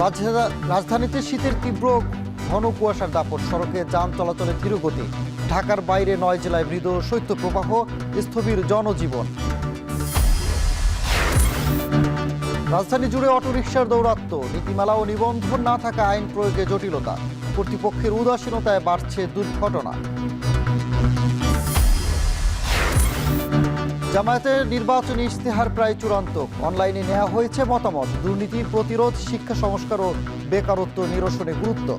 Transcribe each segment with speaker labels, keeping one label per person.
Speaker 1: রাজধানীতে শীতের তীব্র ঘন কুয়াশার দাপট, সড়কে যান চলাচলে ধীরগতি। ঢাকার বাইরে ৯ জেলায় মৃদু শৈত্যপ্রবাহ, স্থবির জনজীবন। রাজধানী জুড়ে অটোরিকশার দৌরাত্ম্য, নীতিমালা ও নিবন্ধন না থাকা আইন প্রয়োগে জটিলতা। কর্তৃপক্ষের উদাসীনতায় বাড়ছে দুর্ঘটনা। জামায়াতের নির্বাচনী ইশতেহার প্রায় চূড়ান্ত, অনলাইনে নেওয়া হয়েছে মতামত। দুর্নীতি প্রতিরোধ, শিক্ষা সংস্কার ও বেকারত্ব নিরসনে গুরুত্ব।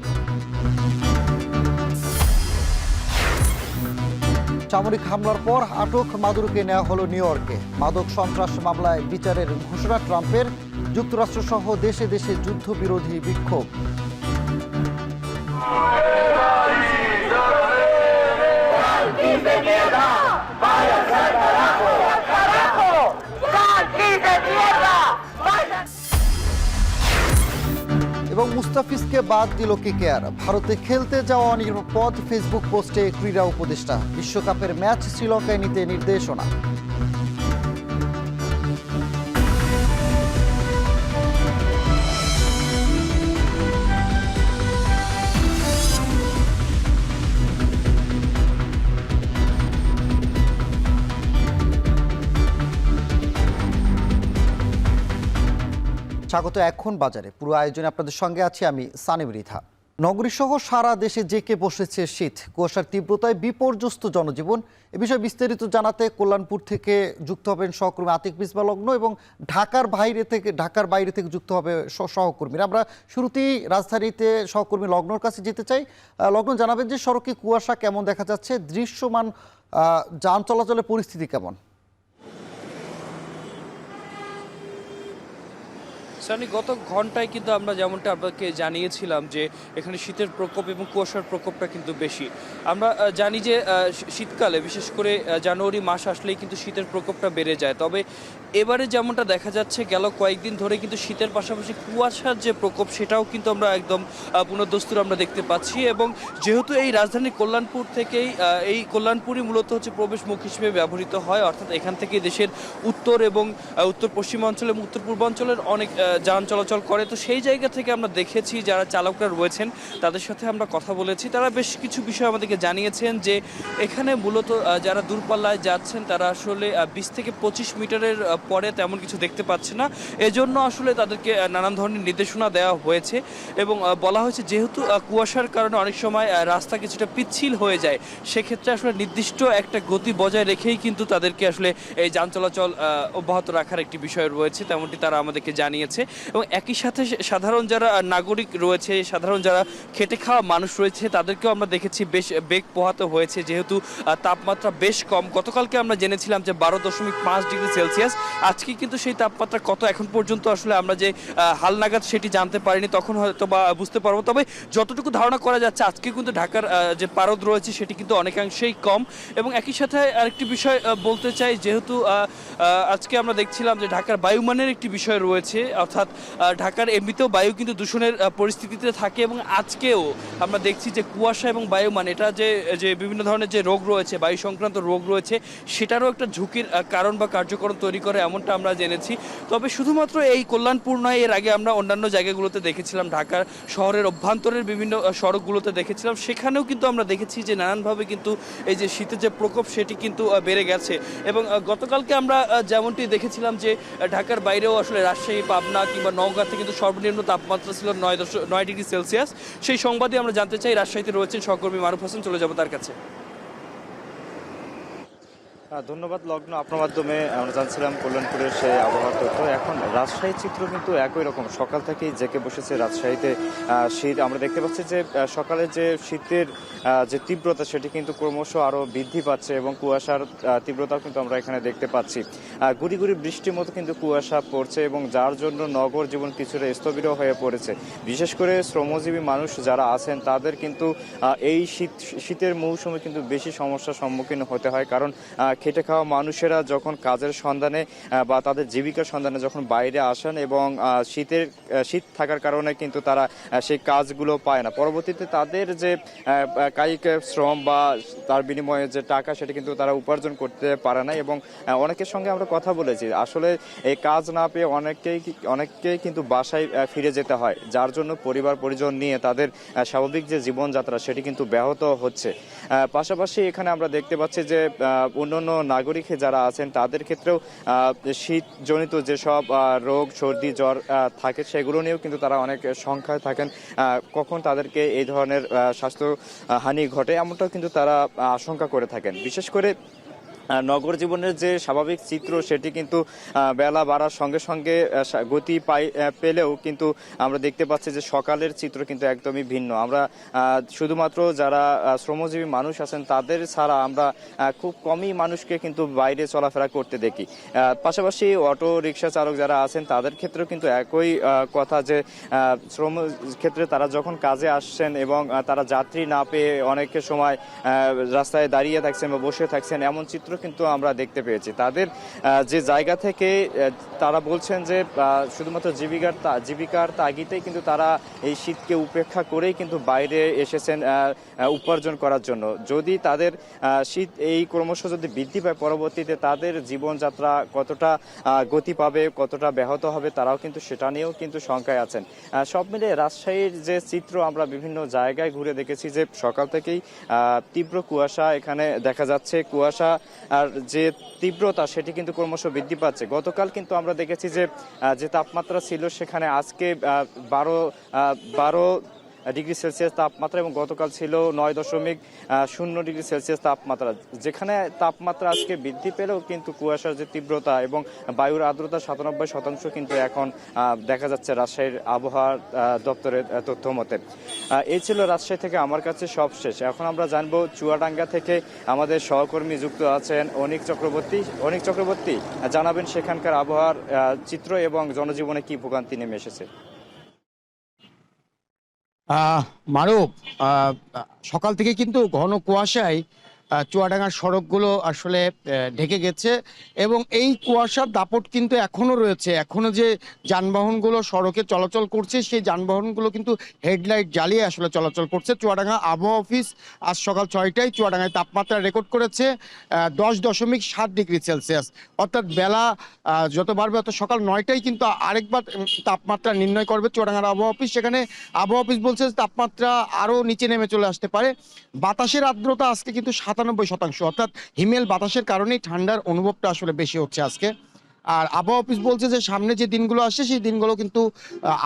Speaker 1: সামরিক হামলার পর আটক মাদুরোকে নেওয়া হলো নিউ ইয়র্কে। মাদক সন্ত্রাস মামলায় বিচারের ঘোষণা ট্রাম্পের। যুক্তরাষ্ট্রসহ দেশে দেশে যুদ্ধবিরোধী বিক্ষোভ। এবং মুস্তাফিজকে বাদ দিল কেকেআর। ভারতে খেলতে যাওয়া অনিরাপদ, ফেসবুক পোস্টে ক্রীড়া উপদেষ্টা। বিশ্বকাপের ম্যাচ শ্রীলঙ্কায় নিতে নির্দেশনা। স্বাগত এখন বাজারে। পুরো আয়োজনে আপনাদের সঙ্গে আছি আমি সানিম রিথা। নগরীসহ সারা দেশে জেঁকে বসেছে শীত, কুয়াশার তীব্রতায় বিপর্যস্ত জনজীবন। এ বিষয়ে বিস্তারিত জানাতে কল্যাণপুর থেকে যুক্ত হবেন সহকর্মী আতিক মিসবাহ লগ্ন এবং ঢাকার বাইরে থেকে যুক্ত হবে সহকর্মীরা। আমরা শুরুতেই রাজধানীতে সহকর্মী লগ্নর কাছে যেতে চাই। লগ্ন, জানাবেন যে সড়কে কুয়াশা কেমন দেখা যাচ্ছে, দৃশ্যমান যান চলাচলের পরিস্থিতি কেমন?
Speaker 2: গত ঘন্টায় কিন্তু আমরা যেমনটা আপনাকে জানিয়েছিলাম যে এখানে শীতের প্রকোপ এবং কুয়াশার প্রকোপটা কিন্তু বেশি। আমরা জানি যে শীতকালে বিশেষ করে জানুয়ারি মাস আসলেই কিন্তু শীতের প্রকোপটা বেড়ে যায়। তবে এবারে যেমনটা দেখা যাচ্ছে গেল কয়েকদিন ধরে কিন্তু শীতের পাশাপাশি কুয়াশার যে প্রকোপ সেটাও কিন্তু আমরা একদম পুনর্দস্তুর আমরা দেখতে পাচ্ছি। এবং যেহেতু এই রাজধানীর কল্যাণপুর থেকেই এই কল্যাণপুরই মূলত হচ্ছে প্রবেশ মুখ হিসেবে ব্যবহৃত হয়, অর্থাৎ এখান থেকে দেশের উত্তর এবং উত্তর পশ্চিমাঞ্চল এবং উত্তর পূর্বাঞ্চলের অনেক যান চলাচল করে। তো সেই জায়গা থেকে আমরা দেখেছি যারা চালকরা রয়েছেন তাদের সাথে আমরা কথা বলেছি। তারা বেশ কিছু বিষয় আমাদেরকে জানিয়েছেন যে এখানে মূলত যারা দূরপাল্লায় যাচ্ছেন তারা আসলে 20 থেকে 25 মিটারের পরে তেমন কিছু দেখতে পাচ্ছে না। এজন্য আসলে তাদেরকে নানান ধরনের নির্দেশনা দেওয়া হয়েছে এবং বলা হয়েছে যেহেতু কুয়াশার কারণে অনেক সময় রাস্তা কিছুটা পিচ্ছিল হয়ে যায়, সেক্ষেত্রে আসলে নির্দিষ্ট একটা গতি বজায় রেখেই কিন্তু তাদেরকে আসলে এই যান চলাচল অব্যাহত রাখার একটি বিষয় রয়েছে, তেমনটি তারা আমাদেরকে জানিয়েছে। এবং একই সাথে সাধারণ যারা নাগরিক রয়েছে, সাধারণ যারা খেটে খাওয়া মানুষ রয়েছে তাদেরকেও আমরা দেখেছি বেশ বেগ পোহাতে হয়েছে, যেহেতু তাপমাত্রা বেশ কম। গতকালকে আমরা জেনেছিলাম যে 12.5 ডিগ্রি সেলসিয়াস, আজকে কিন্তু সেই তাপমাত্রা কত এখন পর্যন্ত আসলে আমরা যে হালনাগাদ সেটি জানতে পারিনি, তখন হয়তো বা বুঝতে পারবো। তবে যতটুকু ধারণা করা যাচ্ছে আজকে কিন্তু ঢাকার যে পারদ রয়েছে সেটি কিন্তু অনেকাংশেই কম। এবং একই সাথে আরেকটি বিষয় বলতে চাই, যেহেতু আজকে আমরা দেখছিলাম যে ঢাকার বায়ুমানের একটি বিষয় রয়েছে, অর্থাৎ ঢাকার এমনিতেও বায়ু কিন্তু দূষণের পরিস্থিতিতে থাকে এবং আজকেও আমরা দেখছি যে কুয়াশা এবং বায়ুমান এটা যে বিভিন্ন ধরনের যে রোগ রয়েছে, বায়ু সংক্রান্ত রোগ রয়েছে, সেটারও একটা ঝুঁকির কারণ বা কার্যকরণ তৈরি করে, এমনটা আমরা জেনেছি। তবে শুধুমাত্র এই কল্যাণপুর নয়, এর আগে আমরা অন্যান্য জায়গাগুলোতে দেখেছিলাম, ঢাকার শহরের অভ্যন্তরের বিভিন্ন সড়কগুলোতে দেখেছিলাম, সেখানেও কিন্তু আমরা দেখেছি যে নানানভাবে কিন্তু এই যে শীতের যে প্রকোপ সেটি কিন্তু বেড়ে গেছে। এবং গতকালকে আমরা যেমনটি দেখেছিলাম যে ঢাকার বাইরেও আসলে রাজশাহী, পাবনা কিংবা নওগাঁতে কিন্তু সর্বনিম্ন তাপমাত্রা ছিল 9 ডিগ্রি সেলসিয়াস। সেই সংবাদই আমরা জানতে চাই। রাজশাহীতে রয়েছেন সহকর্মী মারুফ হাসান, চলে যাব তার কাছে।
Speaker 3: ধন্যবাদ লগ্ন। আপনার মাধ্যমে আমরা জানছিলাম কল্যাণপুরের সেই আবহাওয়ার তথ্য। এখন রাজশাহীর চিত্র কিন্তু একই রকম, সকাল থেকেই জেঁকে বসেছে রাজশাহীতে শীত। আমরা দেখতে পাচ্ছি যে সকালে যে শীতের যে তীব্রতা সেটি কিন্তু ক্রমশ আরও বৃদ্ধি পাচ্ছে এবং কুয়াশার তীব্রতাও কিন্তু আমরা এখানে দেখতে পাচ্ছি। গুড়ি গুড়ি বৃষ্টির মতো কিন্তু কুয়াশা পড়ছে এবং যার জন্য নগর জীবন কিছুটা স্থবির হয়ে পড়েছে। বিশেষ করে শ্রমজীবী মানুষ যারা আছেন তাদের কিন্তু এই শীতের মৌসুমে কিন্তু বেশি সমস্যার সম্মুখীন হতে হয়, কারণ খেটে খাওয়া মানুষেরা যখন কাজের সন্ধানে বা তাদের জীবিকার সন্ধানে যখন বাইরে আসেন এবং শীত থাকার কারণে কিন্তু তারা সেই কাজগুলো পায় না, পরবর্তীতে তাদের যে কায়িক শ্রম বা তার বিনিময়ে যে টাকা সেটা কিন্তু তারা উপার্জন করতে পারে না। এবং অনেকের সঙ্গে আমরা কথা বলেছি, আসলে এই কাজ না পেয়ে অনেককেই কিন্তু বাসায় ফিরে যেতে হয়, যার জন্য পরিবার পরিজন নিয়ে তাদের স্বাভাবিক যে জীবনযাত্রা সেটি কিন্তু ব্যাহত হচ্ছে। পাশাপাশি এখানে আমরা দেখতে পাচ্ছি যে অন্যান্য নাগরিক যারা আছেন তাদের ক্ষেত্রেও শীতজনিত যেসব রোগ সর্দি জ্বর থাকে সেগুলো নিয়েও কিন্তু তারা অনেক সংখ্যায় থাকেন, কখন তাদেরকে এই ধরনের স্বাস্থ্য হানি ঘটে এমনটাও কিন্তু তারা আশঙ্কা করে থাকেন। বিশেষ করে নগর জীবনের যে স্বাভাবিক চিত্র সেটি কিন্তু বেলা বাড়ার সঙ্গে সঙ্গে গতি পেলেও কিন্তু আমরা দেখতে পাচ্ছি যে সকালের চিত্র কিন্তু একদমই ভিন্ন। আমরা শুধুমাত্র যারা শ্রমজীবী মানুষ আছেন তাদের ছাড়া আমরা খুব কমই মানুষকে কিন্তু বাইরে চলাফেরা করতে দেখি। পাশাপাশি অটো রিক্সা চালক যারা আছেন তাদের ক্ষেত্রেও কিন্তু একই কথা যে শ্রম ক্ষেত্রে তারা যখন কাজে আসছেন এবং তারা যাত্রী না পেয়ে অনেকের সময় রাস্তায় দাঁড়িয়ে থাকছেন বা বসে থাকছেন, এমন চিত্র কিন্তু আমরা দেখতে পেয়েছি। তাদের যে জায়গা থেকে তারা বলছেন যে শুধুমাত্র জীবিকার তাগিদেই কিন্তু তারা এই শীতকে উপেক্ষা করেই কিন্তু বাইরে এসেছেন উপার্জন করার জন্য। যদি তাদের শীত এই ক্রমশ যদি বৃদ্ধি পায়, পরবর্তীতে তাদের জীবনযাত্রা কতটা গতি পাবে, কতটা ব্যাহত হবে, তারাও কিন্তু সেটা নিয়েও কিন্তু শঙ্কায় আছেন। সব মিলে রাজশাহীর যে চিত্র আমরা বিভিন্ন জায়গায় ঘুরে দেখেছি যে সকাল থেকেই তীব্র কুয়াশা এখানে দেখা যাচ্ছে। কুয়াশা আর যে তীব্রতা সেটি কিন্তু ক্রমশ বৃদ্ধি পাচ্ছে। গতকাল কিন্তু আমরা দেখেছি যে তাপমাত্রা ছিল সেখানে আজকে 12 ডিগ্রি সেলসিয়াস তাপমাত্রা এবং গতকাল ছিল 9.0 ডিগ্রি সেলসিয়াস তাপমাত্রা। যেখানে তাপমাত্রা আজকে বৃদ্ধি পেলেও কিন্তু কুয়াশার যে তীব্রতা এবং বায়ুর আর্দ্রতা 97% কিন্তু এখন দেখা যাচ্ছে রাজশাহীর আবহাওয়া দপ্তরের তথ্য মতে। এই ছিল রাজশাহী থেকে আমার কাছে সব শেষ। এখন আমরা জানবো চুয়াডাঙ্গা থেকে আমাদের সহকর্মী যুক্ত আছেন অনিক চক্রবর্তী জানাবেন সেখানকার আবহাওয়ার চিত্র এবং জনজীবনে কি ভোগান্তি নেমে এসেছে।
Speaker 4: মারুফ, সকাল থেকে কিন্তু ঘন কুয়াশায় চুয়াডাঙ্গার সড়কগুলো আসলে ঢেকে গেছে এবং এই কুয়াশার দাপট কিন্তু এখনো রয়েছে। এখনো যে যানবাহনগুলো সড়কে চলাচল করছে সেই যানবাহনগুলো কিন্তু হেডলাইট জ্বালিয়ে আসলে চলাচল করছে। চুয়াডাঙ্গা আবহাওয়া অফিস আজ সকাল 6টায় চুয়াডাঙ্গায় তাপমাত্রা রেকর্ড করেছে 10.7 ডিগ্রি সেলসিয়াস। অর্থাৎ বেলা যত বাড়বে অর্থাৎ সকাল 9টায় কিন্তু আরেকবার তাপমাত্রা নির্ণয় করবে চুয়াডাঙ্গার আবহাওয়া অফিস। সেখানে আবহাওয়া অফিস বলছে তাপমাত্রা আরও নিচে নেমে চলে আসতে পারে। বাতাসের আর্দ্রতা আজকে কিন্তু 97%, অর্থাৎ হিমেল বাতাসের কারণেই ঠান্ডার অনুভবটা আসলে বেশি হচ্ছে আজকে। আর আবহাওয়া অফিস বলছে যে সামনে যে দিনগুলো আসছে সেই দিনগুলো কিন্তু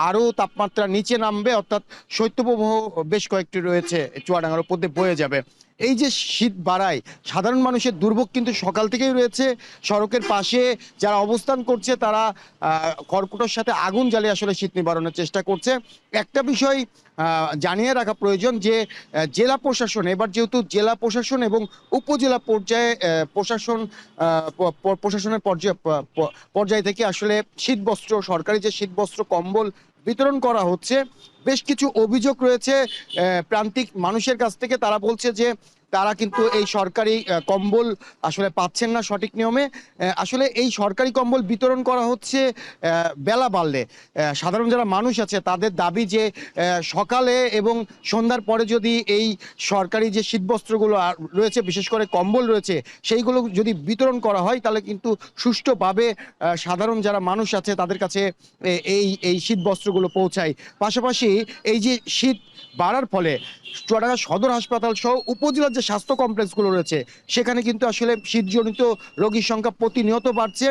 Speaker 4: আরও তাপমাত্রা নিচে নামবে, অর্থাৎ শৈত্যপ্রবাহ বেশ কয়েকটি রয়েছে চুয়াডাঙ্গার উপর দিয়ে বয়ে যাবে। এই যে শীত বাড়ায় সাধারণ মানুষের দুর্ভোগ কিন্তু সকাল থেকেই রয়েছে। সড়কের পাশে যারা অবস্থান করছে তারা খড়কুটোর সাথে আগুন জ্বালিয়ে আসলে শীত নিবারণের চেষ্টা করছে। একটা বিষয় জানিয়ে রাখা প্রয়োজন যে জেলা প্রশাসন এবার যেহেতু জেলা প্রশাসন এবং উপজেলা পর্যায়ে প্রশাসনের পর্যায় থেকে আসলে শীতবস্ত্র, সরকারি যে শীতবস্ত্র কম্বল বিতরণ করা হচ্ছে, বেশ কিছু অভিযোগ রয়েছে প্রান্তিক মানুষের কাছ থেকে। তারা বলছে যে তারা কিন্তু এই সরকারি কম্বল আসলে পাচ্ছেন না সঠিক নিয়মে। আসলে এই সরকারি কম্বল বিতরণ করা হচ্ছে বেলা বাড়লে। সাধারণ যারা মানুষ আছে তাদের দাবি যে সকালে এবং সন্ধ্যার পরে যদি এই সরকারি যে শীতবস্ত্রগুলো রয়েছে, বিশেষ করে কম্বল রয়েছে, সেইগুলো যদি বিতরণ করা হয় তাহলে কিন্তু সুষ্ঠুভাবে সাধারণ যারা মানুষ আছে তাদের কাছে এই শীতবস্ত্রগুলো পৌঁছায়। পাশাপাশি এই যে শীত বাড়ার ফলে চুয়াডাঙ্গা সদর হাসপাতাল সহ উপজেলার যে স্বাস্থ্য কমপ্লেক্সগুলো রয়েছে সেখানে কিন্তু আসলে শীতজনিত রোগীর সংখ্যা প্রতিনিয়ত বাড়ছে।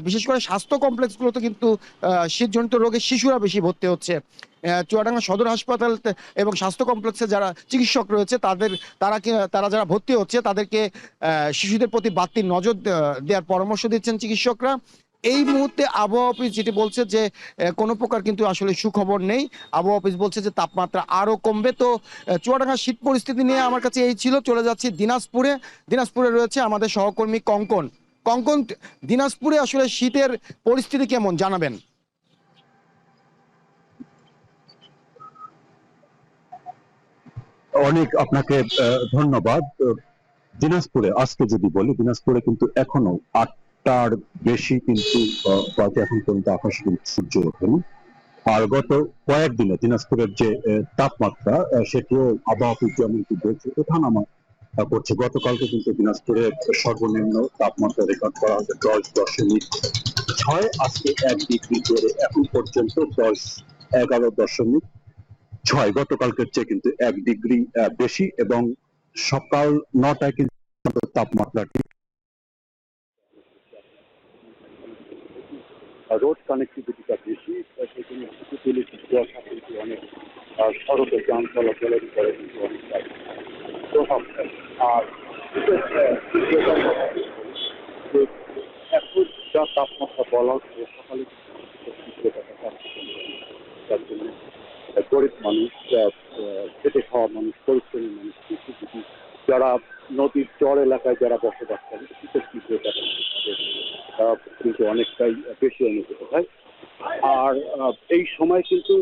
Speaker 4: বিশেষ করে স্বাস্থ্য কমপ্লেক্সগুলোতে কিন্তু শীতজনিত রোগে শিশুরা বেশি ভর্তি হচ্ছে। চুয়াডাঙ্গা সদর হাসপাতাল এবং স্বাস্থ্য কমপ্লেক্সে যারা চিকিৎসক রয়েছে তারা যারা ভর্তি হচ্ছে তাদেরকে শিশুদের প্রতি বাড়তি নজর দেওয়ার পরামর্শ দিচ্ছেন চিকিৎসকরা। এই মুহূর্তে আবহাওয়া অফিস যেটি বলছে যে কোনো প্রকার কিন্তু আসলে সুখবর নেই। আবহাওয়া অফিস বলছে যে তাপমাত্রা আরও কমবে। তো চুয়াডাঙ্গার শীত পরিস্থিতি নিয়ে আমার কাছে এই ছিল। চলে যাচ্ছি দিনাজপুরে রয়েছে আমাদের সহকর্মী কঙ্কন। দিনাজপুরে আসলে শীতের পরিস্থিতি কেমন জানাবেন?
Speaker 5: অনেক আপনাকে ধন্যবাদ। দিনাজপুরে আজকে যদি বলি, দিনাজপুরে কিন্তু এখনো 8টার বেশি কিন্তু এখন পর্যন্ত আকাশে কিন্তু সূর্য ওঠেনি। আর গত কয়েকদিনে দিনাজপুরের যে তাপমাত্রা সেটিও আবহাওয়া যেমন বলছে ওঠানামা করছে। গতকালকে কিন্তু দিনাজপুরে সর্বনিম্ন তাপমাত্রা রেকর্ড করা হয়েছে 10.6, আজকে 1 ডিগ্রি করে এখন পর্যন্ত 11.6। গতকালকের চেয়ে কিন্তু 1 ডিগ্রি বেশি, এবং সকাল 9টায় কিন্তু তাপমাত্রাটি রোড কানেক্টিভিটিটা বেশি, সেখানে কিন্তু অনেক সড়কে যান চলাচলের উপরে কিন্তু অনেক প্রভাব ফেলে। আর এখন যা তাপমাত্রা বলা হচ্ছে সকালে যার জন্য গরিব মানুষ, খেটে খাওয়া মানুষ, পরিশ্রমী মানুষ, যারা নদীর চর এলাকায় যারা বসবাস করেন শীতের তীব্রতা কিন্তু অনেকটাই বেশি অনুভূত হয়। আর এই সময় কিন্তু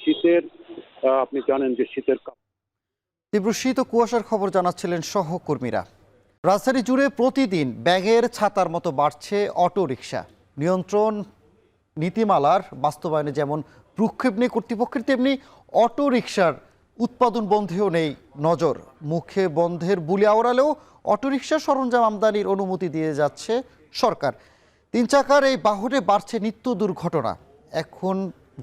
Speaker 5: শীতের, আপনি জানেন যে শীতের
Speaker 1: তীব্র শীত ও কুয়াশার খবর জানাচ্ছিলেন সহকর্মীরা। রাজধানী জুড়ে প্রতিদিন ব্যাগের ছাতার মতো বাড়ছে অটো রিকশা। নিয়ন্ত্রণ নীতিমালার বাস্তবায়নে যেমন ভ্রুক্ষেপ নেই কর্তৃপক্ষের, তেমনি অটো রিকশার উৎপাদন বন্ধেও নেই নজর। মুখে বন্ধের বুলি আওড়ালেও অটোরিকশা সরঞ্জাম আমদানির অনুমতি দিয়ে যাচ্ছে সরকার। 3 চাকার এই বাহনে বাড়ছে নিত্য দুর্ঘটনা। এখন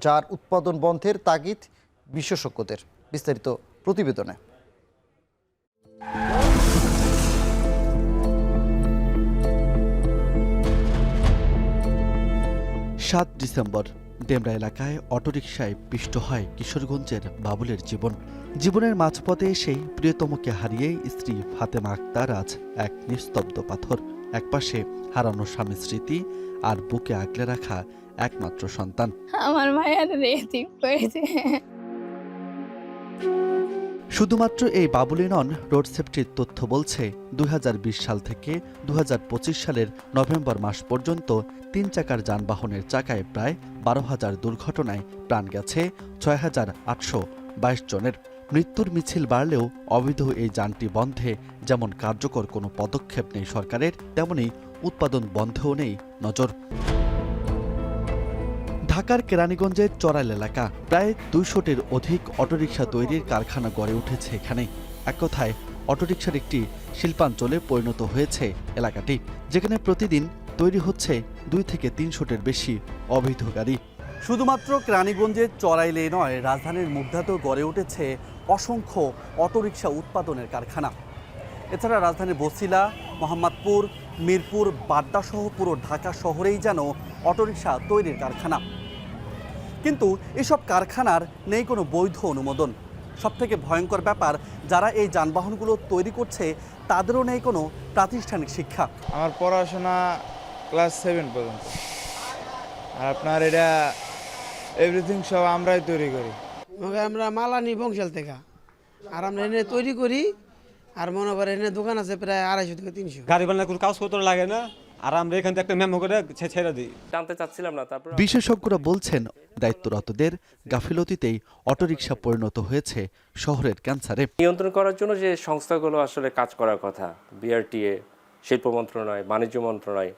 Speaker 1: যার উৎপাদন বন্ধের তাগিদ বিশেষজ্ঞদের। বিস্তারিত প্রতিবেদনে।
Speaker 6: 7 ডিসেম্বর ডেমরা এলাকায় অটোরিকশায় পিষ্ট হয় কিশোরগঞ্জের বাবুলের জীবনের মাঝপথে সেই প্রিয়তমকে হারিয়ে স্ত্রী ফাতেমা আক্তার আজ এক নিস্তব্ধ পাথর। একপাশে হারানো স্বামী স্মৃতি, আর বুকে আগলে রাখা একমাত্র সন্তান।
Speaker 7: আমার ভাইয়া রেসিভ করেছে।
Speaker 6: শুধুমাত্র এই বাবুলি নন, রোড সেফটির তথ্য বলছে 2020 সাল থেকে 2025 সালের নভেম্বর মাস পর্যন্ত 3 চাকার যানবাহনের চাকায় প্রায় 12,000 দুর্ঘটনায় প্রাণ গেছে 6,822 জনের। মৃত্যুর মিছিল বাড়লেও অবৈধ এই যানটি বন্ধে যেমন কার্যকর কোনো পদক্ষেপ নেই সরকারের, তেমনি উৎপাদন বন্ধেও নেই নজর। ঢাকার কেরানীগঞ্জের চড়াইল এলাকা, প্রায় 200টির অধিক অটোরিকশা তৈরির কারখানা গড়ে উঠেছে এখানে। এক কথায় অটোরিকশার একটি শিল্পাঞ্চলে পরিণত হয়েছে এলাকাটি, যেখানে প্রতিদিন তৈরি হচ্ছে 2 থেকে 300টির বেশি অবৈধ গাড়ি। শুধুমাত্র কেরানীগঞ্জের চড়াইলে নয়, রাজধানীর মুগধাতেও গড়ে উঠেছে অসংখ্য অটোরিকশা উৎপাদনের কারখানা। এছাড়া রাজধানীর বছিলা, মোহাম্মদপুর, মিরপুর, বাড্ডাসহ পুরো ঢাকা শহরেই যেন অটোরিকশা তৈরির কারখানা। কিন্তু এসব কারখানার নেই কোনো বৈধ অনুমোদন। সবথেকে ভয়ঙ্কর ব্যাপার, যারা এই যানবাহনগুলো তৈরি করছে তাদেরও নেই কোনো প্রাতিষ্ঠানিক শিক্ষা।
Speaker 8: আমার পড়াশোনা ক্লাস 7 পর্যন্ত, আর আপনার এটা এভরিথিং সব আমরাই তৈরি করি।
Speaker 9: আমরা মাল আনি বংশাল থেকে, আর আমরা এনে তৈরি করি। আর মনে করেন এনে দোকান আছে প্রায় 250 থেকে 300।
Speaker 10: গাড়ি বানানোর কোনো কাগজপত্র লাগে না, আর আমরা এখান থেকে একটা মেমো করে ছেড়ে দিই। জানতে চাচ্ছিলাম না। তারপর
Speaker 6: বিশেষজ্ঞরা বলছেন, দায়িত্বরতদের গাফিলতিতেই অটোরিকশা পরিণত হয়েছে শহরের ক্যান্সারে।
Speaker 11: নিয়ন্ত্রণ করার জন্য যে সংস্থাগুলো আসলে কাজ করার কথা, বিআরটিএ, শিল্প মন্ত্রণালয়, বাণিজ্য মন্ত্রণালয়,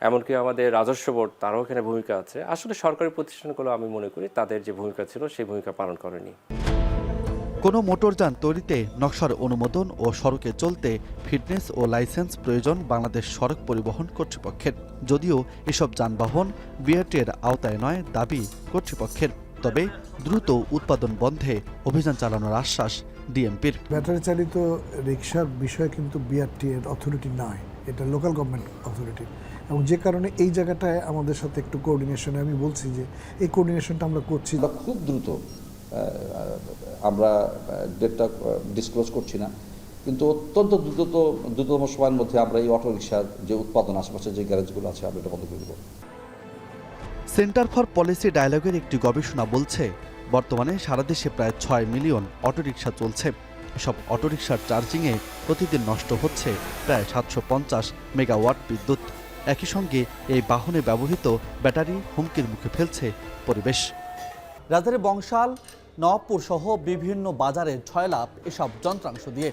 Speaker 11: এমনকি আমাদের রাজস্ব বোর্ড, তারও এখানে ভূমিকা আছে। আসলে সরকারি প্রতিষ্ঠানগুলো আমি মনে করি তাদের যে ভূমিকা ছিল সেই ভূমিকা পালন করেনি।
Speaker 6: কোনো মোটরযান তৈরিতে নকশার অনুমোদন ও সড়কে চলতে ফিটনেস ও লাইসেন্স প্রয়োজন বাংলাদেশ সড়ক পরিবহন কর্তৃপক্ষের। যদিও এসব যানবাহন বিআরটিএর আওতায় নয় দাবি কর্তৃপক্ষের, তবে দ্রুত উৎপাদন বন্ধে অভিযান চালানোর আশ্বাস ডিএমপির।
Speaker 12: ব্যাটারি চালিত রিকশার বিষয় কিন্তু বিআরটিএর অথরিটি নয়, এটা লোকাল গভর্নমেন্ট অথরিটি, এবং যে কারণে এই জায়গাটায় আমাদের সাথে একটু কোঅর্ডিনেশনে, আমি বলছি যে এই কোঅর্ডিনেশনটা আমরা করছি।
Speaker 13: খুব দ্রুত, আমরা ডেটটা ডিসক্লোজ করছি না, কিন্তু অত্যন্ত দ্রুততম সময়ের মধ্যে আমরা এই অটোরিকশার যে উৎপাদন আশেপাশে যে গ্যারেজগুলো আছে আমরা এটা বন্ধ করে দেব।
Speaker 6: সেন্টার ফর পলিসি ডায়ালগের একটি গবেষণা বলছে, বর্তমানে সারা দেশে প্রায় 6 মিলিয়ন অটোরিকশা চলছে। সব অটোরিকশার চার্জিংয়ে প্রতিদিন নষ্ট হচ্ছে প্রায় 750 মেগাওয়াট বিদ্যুৎ। একই সঙ্গে এই বাহনে ব্যবহৃত ব্যাটারি হুমকির মুখে ফেলছে পরিবেশ। রাজধানীর বংশাল, নওয়াবপুর সহ বিভিন্ন বাজারে ছয়লাভ এসব যন্ত্রাংশ দিয়ে।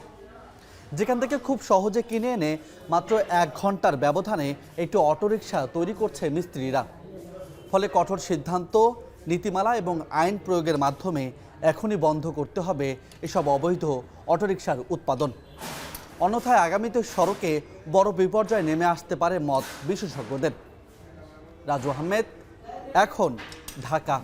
Speaker 6: যেখান থেকে খুব সহজে কিনে এনে মাত্র 1 ঘন্টার ব্যবধানে একটি অটোরিকশা তৈরি করছে মিস্ত্রিরা। ফলে কঠোর সিদ্ধান্ত, নীতিমালা এবং আইন প্রয়োগের মাধ্যমে এখনই বন্ধ করতে হবে এসব অবৈধ অটোরিকশার উৎপাদন। অন্যথায় আগামীতে সড়কে বড় বিপর্যয় নেমে আসতে পারে মত বিশেষজ্ঞদের। রাজু আহমেদ, এখন, ঢাকা।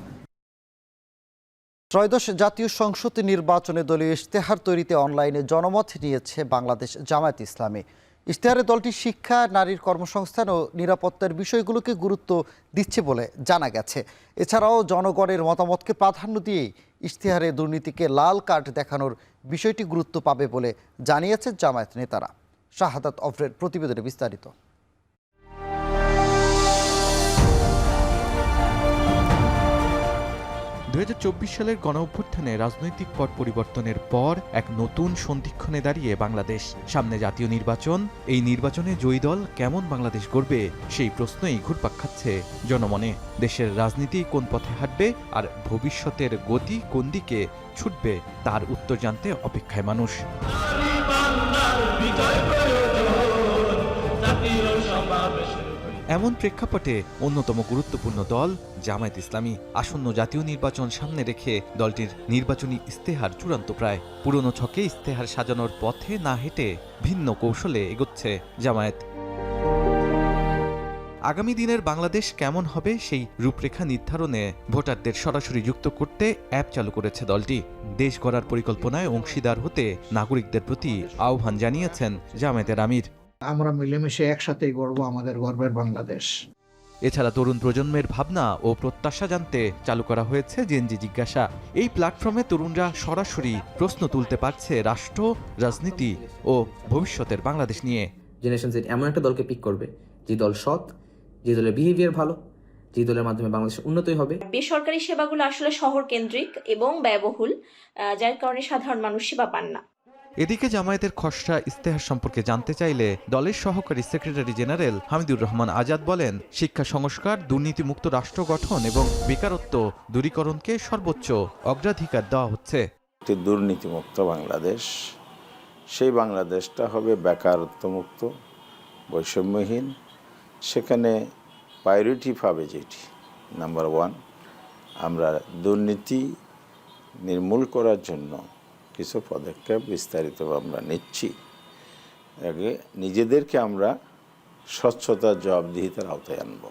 Speaker 1: ত্রয়োদশ জাতীয় সংসদ নির্বাচনে দলীয় ইশতেহার তৈরিতে অনলাইনে জনমত নিয়েছে বাংলাদেশ জামায়াত ইসলামী। ইশতেহারে দলটি শিক্ষা, নারীর কর্মসংস্থান ও নিরাপত্তার বিষয়গুলোকে গুরুত্ব দিচ্ছে বলে জানা গেছে। এছাড়াও জনগণের মতামতকে প্রাধান্য দিয়েই ইশতেহারে দুর্নীতিকে লাল কার্ড দেখানোর বিষয়টি গুরুত্ব পাবে বলে জানিয়েছেন জামায়াত নেতারা। শাহাদাত অফরের প্রতিবেদনে বিস্তারিত।
Speaker 14: 2024 সালের গণঅভ্যুত্থানে রাজনৈতিক পট পরিবর্তনের পর এক নতুন সন্ধিক্ষণে দাঁড়িয়ে বাংলাদেশ। সামনে জাতীয় নির্বাচন, এই নির্বাচনে জয়ী দল কেমন বাংলাদেশ গড়বে সেই প্রশ্নই ঘুরপাক খাচ্ছে জনমনে। দেশের রাজনীতি কোন পথে হাঁটবে আর ভবিষ্যতের গতি কোন দিকে ছুটবে তার উত্তর জানতে অপেক্ষায় মানুষ। এমন প্রেক্ষাপটে অন্যতম গুরুত্বপূর্ণ দল জামায়াত ইসলামী। আসন্ন জাতীয় নির্বাচন সামনে রেখে দলটির নির্বাচনী ইশতেহার চূড়ান্ত প্রায়। পুরনো ছকে ইশতেহার সাজানোর পথে না হেঁটে ভিন্ন কৌশলে এগোচ্ছে জামায়াত। আগামী দিনের বাংলাদেশ কেমন হবে সেই রূপরেখা নির্ধারণে ভোটারদের সরাসরি যুক্ত করতে অ্যাপ চালু করেছে দলটি। দেশ গড়ার পরিকল্পনায় অংশীদার হতে নাগরিকদের প্রতি আহ্বান জানিয়েছেন জামায়াতের আমির।
Speaker 12: আমরা মিলেমিশে একসাথেই গড়ব আমাদের গর্বের বাংলাদেশ।
Speaker 14: এছাড়া তরুণ প্রজন্মের ভাবনা ও প্রত্যাশা জানতে চালু করা হয়েছে জেনজি জিজ্ঞাসা। এই প্ল্যাটফর্মে তরুণরা সরাসরি প্রশ্ন তুলতে পারছে রাষ্ট্র, রাজনীতি ও ভবিষ্যতের বাংলাদেশ নিয়ে।
Speaker 15: জেনারেশন জেড এমন একটা দলকে পিক করবে যে দল সৎ, যে দলের বিহেভিয়ার ভালো, যে দলের মাধ্যমে বাংলাদেশ উন্নতই হবে।
Speaker 7: বেসরকারি সেবাগুলো আসলে শহর কেন্দ্রিক এবং ব্যয়বহুল, যার কারণে সাধারণ মানুষ সেবা পান না।
Speaker 14: এদিকে জামায়াতের খসড়া ইশতেহার সম্পর্কে জানতে চাইলে দলের সহকারী সেক্রেটারি জেনারেল হামিদুর রহমান আজাদ বলেন, শিক্ষা সংস্কার, দুর্নীতিমুক্ত রাষ্ট্র গঠন এবং বেকারত্ব দূরীকরণকে সর্বোচ্চ অগ্রাধিকার দেওয়া হচ্ছে।
Speaker 16: দুর্নীতিমুক্ত বাংলাদেশ, সেই বাংলাদেশটা হবে বেকারত্বমুক্ত, বৈষম্যহীন। সেখানে প্রায়োরিটি পাবে যেটি নাম্বার 1, আমরা দুর্নীতি নির্মূল করার জন্য কিছু পদক্ষেপ বিস্তারিত আমরা নিচ্ছি। আগে নিজেদেরকে আমরা স্বচ্ছতা, জবাবদিহিতার আওতায় আনব।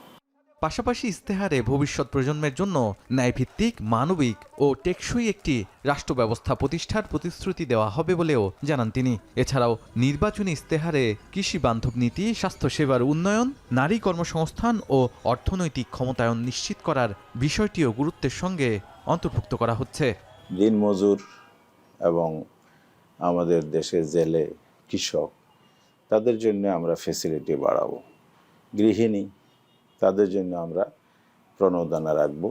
Speaker 14: পাশাপাশি ইশতেহারে ভবিষ্যৎ প্রজন্মের জন্য ন্যায়ভিত্তিক, মানবিক ও টেকসই একটি রাষ্ট্র ব্যবস্থা প্রতিষ্ঠার প্রতিশ্রুতি দেওয়া হবে বলেও জানান তিনি। এছাড়াও নির্বাচনী ইশতেহারে কৃষি বান্ধব নীতি, স্বাস্থ্যসেবার উন্নয়ন, নারী কর্মসংস্থান ও অর্থনৈতিক ক্ষমতায়ন নিশ্চিত করার বিষয়টিও গুরুত্বের সঙ্গে অন্তর্ভুক্ত করা হচ্ছে।
Speaker 16: দিনমজুর এবং আমাদের দেশের জেলে, কৃষক, তাদের জন্য আমরা ফ্যাসিলিটি বাড়াবো। গৃহিণী, তাদের জন্য আমরা প্রণোদনা রাখব।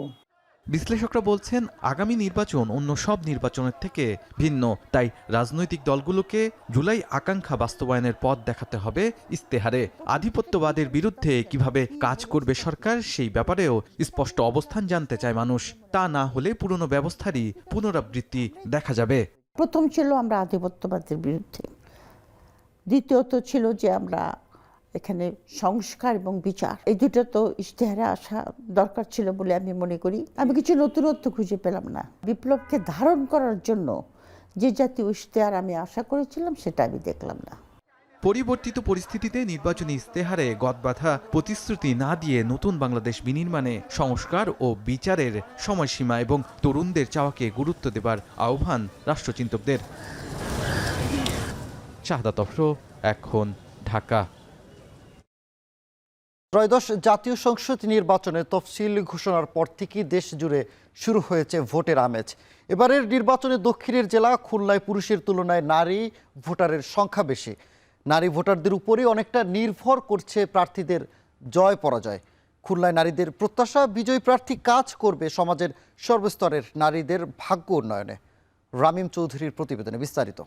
Speaker 14: বিশ্লেষকরা বলছেন, আগামী নির্বাচন অন্য সব নির্বাচনের থেকে ভিন্ন। তাই রাজনৈতিক দলগুলোকে জুলাই আকাঙ্ক্ষা বাস্তবায়নের পথ দেখাতে হবে ইশতেহারে। আধিপত্যবাদের বিরুদ্ধে কিভাবে কাজ করবে সরকার সেই ব্যাপারেও স্পষ্ট অবস্থান জানতে চায় মানুষ। তা না হলে পুরনো ব্যবস্থারই পুনরাবৃত্তি দেখা যাবে।
Speaker 17: প্রথম ছিল আমরা আধিপত্যবাদের বিরুদ্ধে, দ্বিতীয়ত ছিল যে আমরা এখানে সংস্কার এবং বিচার, এই দুটো তো ইশতেহারে আসা দরকার ছিল বলে আমি মনে করি। আমি কিছু নতুনত্ব খুঁজে পেলাম না। বিপ্লবকে ধারণ করার জন্য যে জাতীয় ইশতেহার আমি আশা করেছিলাম সেটা আমি দেখলাম না।
Speaker 14: পরিবর্তিত পরিস্থিতিতে নির্বাচনী ইশতেহারে গদবাঁধা প্রতিশ্রুতি না দিয়ে নতুন বাংলাদেশ বিনির্মাণে সংস্কার ও বিচারের সময়সীমা এবং তরুণদের চাওয়াকে গুরুত্ব দেবার আহ্বান রাষ্ট্রচিন্তকদের। শাহাদাত অফরো, এখন, ঢাকা।
Speaker 1: ত্রয়োদশ জাতীয় সংসদ নির্বাচনের তফসিল ঘোষণার পর থেকেই দেশ জুড়ে শুরু হয়েছে ভোটের আমেজ। এবারের নির্বাচনে দক্ষিণের জেলা খুলনায় পুরুষের তুলনায় নারী ভোটারের সংখ্যা বেশি। নারী ভোটারদের উপরেই অনেকটা নির্ভর করছে প্রার্থীদের জয় পরাজয়। খুলনায় নারীদের প্রত্যাশা, বিজয়ী প্রার্থী কাজ করবে সমাজের সর্বস্তরের নারীদের ভাগ্য উন্নয়নে। রামিম চৌধুরীর প্রতিবেদনে বিস্তারিত।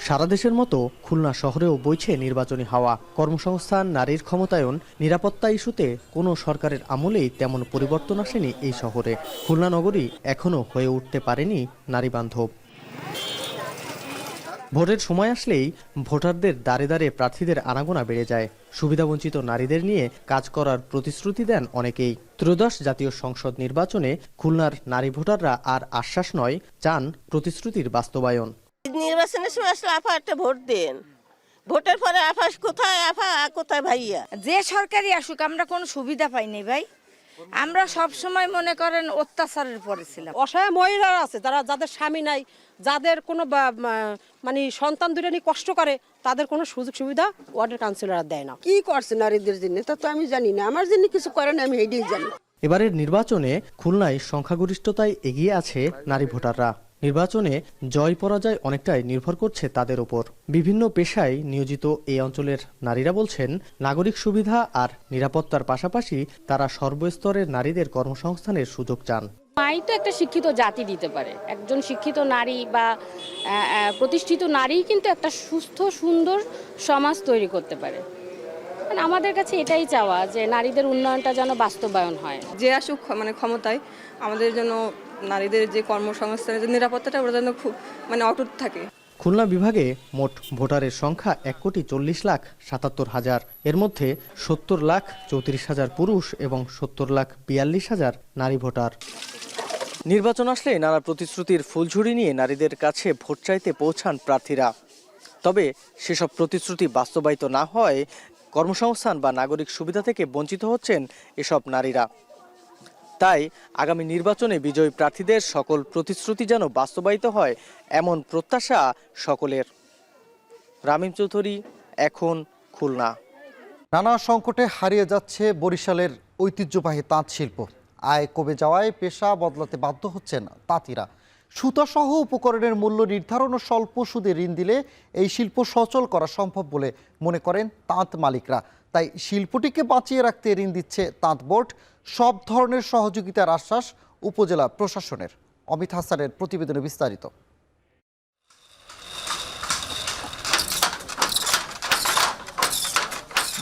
Speaker 18: সারা দেশের মতো খুলনা শহরেও বইছে নির্বাচনী হাওয়া। কর্মসংস্থান, নারীর ক্ষমতায়ন, নিরাপত্তা ইস্যুতে কোনো সরকারের আমলেই তেমন পরিবর্তন আসেনি এই শহরে। খুলনা নগরী এখনও হয়ে উঠতে পারেনি নারী বান্ধব। ভোটের সময় আসলেই ভোটারদের দ্বারে দ্বারে প্রার্থীদের আনাগোনা বেড়ে যায়। সুবিধাবঞ্চিত নারীদের নিয়ে কাজ করার প্রতিশ্রুতি দেন অনেকেই। ত্রয়োদশ জাতীয় সংসদ নির্বাচনে খুলনার নারী ভোটাররা আর আশ্বাস নয়, চান প্রতিশ্রুতির বাস্তবায়ন।
Speaker 19: নির্বাচনের সময় আসলে আফা একটা ভোট দেন, ভোটের পরে আফা কোথায়, আফা কোথায় ভাইয়া।
Speaker 20: যে সরকারি আসুক আমরা কোনো সুবিধা পাইনি ভাই, আমরা সব সময় মনে করেন অত্যাচারের পরে ছিলাম।
Speaker 21: অসহায় মহিলারা আছে যারা, যাদের স্বামী নাই, যাদের কোনো মানে সন্তান দুটো নিয়ে কষ্ট করে, তাদের কোনো সুযোগ সুবিধা ওয়ার্ডের কাউন্সিলররা দেয় না। কি করছে নারীদের জন্য তা তো আমি জানি না, আমার জন্য কিছু করে না, আমি এটাই জানি।
Speaker 18: এবারের নির্বাচনে খুলনায় সংখ্যাগরিষ্ঠতায় এগিয়ে আছে নারী ভোটাররা। নির্বাচনে জয় পরাজয় অনেকটাই নির্ভর করছে তাদের উপর। বিভিন্ন পেশায় নিয়োজিত এই অঞ্চলের নারীরা বলছেন, নাগরিক সুবিধা আর নিরাপত্তার পাশাপাশি তারা সর্বস্তরের নারীদের কর্মসংস্থানের সুযোগ চান।
Speaker 22: মাই তো একটা শিক্ষিত জাতি দিতে পারে। একজন শিক্ষিত নারী বা প্রতিষ্ঠিত নারী কিন্তু একটা সুস্থ সুন্দর সমাজ তৈরি করতে পারে। আমাদের কাছে এটাই চাওয়া যে নারীদের উন্নয়নটা যেন বাস্তবায়ন হয়।
Speaker 23: যে আসুক মানে ক্ষমতায়, আমাদের জন্য নারীদের যে কর্মসংস্থানের যে নিরাপত্তাটা ওরা যেন খুব মানে অটুট থাকে।
Speaker 18: খুলনা বিভাগে মোট ভোটারের সংখ্যা 1,40,77,000। এর মধ্যে 70,34,000 পুরুষ এবং 70,42,000 নারী ভোটার। নির্বাচন আসলে নানা প্রতিশ্রুতির ফুলঝুরি নিয়ে নারীদের কাছে ভোট চাইতে পৌঁছান প্রার্থীরা। তবে সেসব প্রতিশ্রুতি বাস্তবায়িত না হয় কর্মসংস্থান বা নাগরিক সুবিধা থেকে বঞ্চিত হচ্ছেন এসব নারীরা। তাই আগামী নির্বাচনে বিজয়ী প্রার্থীদের সকল প্রতিশ্রুতি যেন বাস্তবায়িত হয়, এমন প্রত্যাশা সকলের। রামিম চৌধুরী, এখন খুলনা।
Speaker 1: নানা সংকটে হারিয়ে যাচ্ছে বরিশালের ঐতিহ্যবাহী তাঁত শিল্প। আয় কমে যাওয়ায় পেশা বদলাতে বাধ্য হচ্ছেন তাঁতিরা। সুতাসহ উপকরণের মূল্য নির্ধারণ ও স্বল্প সুদে ঋণ দিলে এই শিল্প সচল করা সম্ভব বলে মনে করেন তাঁত মালিকরা। তাই শিল্পটিকে বাঁচিয়ে রাখতে ঋণ দিচ্ছে তাঁত বোর্ড। সব ধরনের সহযোগিতার আশ্বাস উপজেলা প্রশাসনের। অমিত হাসানের প্রতিবেদনে বিস্তারিত।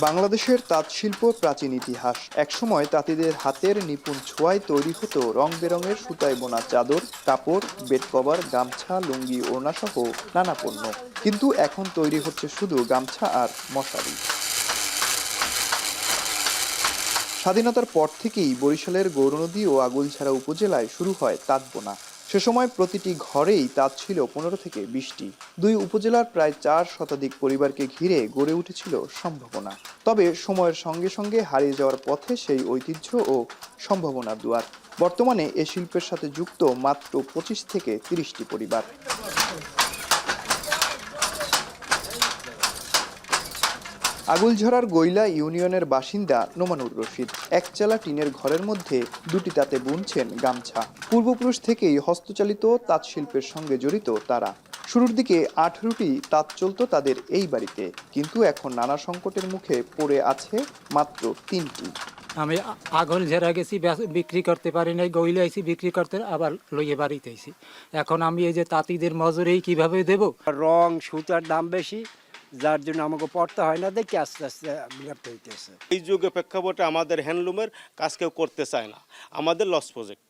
Speaker 24: বাংলাদেশের তাঁত শিল্প প্রাচীন ইতিহাস। একসময় তাঁতিদের হাতের নিপুণ ছোঁয়ায় তৈরি হতো রং বেরঙের সুতায় বোনা চাদর, কাপড়, বেড কভার, গামছা, লুঙ্গি, ওড়না সহ নানা পণ্য। কিন্তু এখন তৈরি হচ্ছে শুধু গামছা আর মশারি। স্বাধীনতার পর থেকেই বরিশালের গৌরনদী ও আগুলঝাড়া উপজেলায় শুরু হয় তাঁত বোনা। সে সময় প্রতিটি ঘরেই তাঁত ছিল 15 থেকে 20টি। দুই উপজেলার প্রায় 4 শতাধিক পরিবারকে ঘিরে গড়ে উঠেছিল সম্ভাবনা। তবে সময়ের সঙ্গে সঙ্গে হারিয়ে যাওয়ার পথে সেই ঐতিহ্য ও সম্ভাবনার দুয়ার। বর্তমানে এ শিল্পের সাথে যুক্ত মাত্র 25 থেকে 30টি পরিবার। আগুলঝরার গৈলা ইউনিয়নের বাসিন্দা নোমানুর রশিদ। একচালা টিনের ঘরের মধ্যে দুটি তাঁতে বুনছেন গামছা। পূর্বপুরুষ থেকেই হস্তচালিত তাঁত শিল্পের সঙ্গে জড়িত তারা। শুরুর দিকে 18টি তাঁত চলত তাদের এই বাড়িতে, কিন্তু এখন নানা সংকটের মুখে পড়ে আছে মাত্র 3টি।
Speaker 25: আমি আগুলঝরা গেছি, বিক্রি করতে পারি নাই, গৈলা আইছি বিক্রি করতে, আবার লইয়ে বাড়িতে আইছি। এখন আমি এই যে তাঁতিদের মজুরি কিভাবে দেব?
Speaker 26: রং সুতার দাম বেশি, যার জন্য আমাকে পড়তে হয় না, দেখি আস্তে আস্তে বিরক্ত হইতেছে।
Speaker 27: এই যুগে প্রেক্ষাপটে আমাদের হ্যান্ডলুমের কাজ কেউ করতে চায় না, আমাদের লস প্রজেক্ট।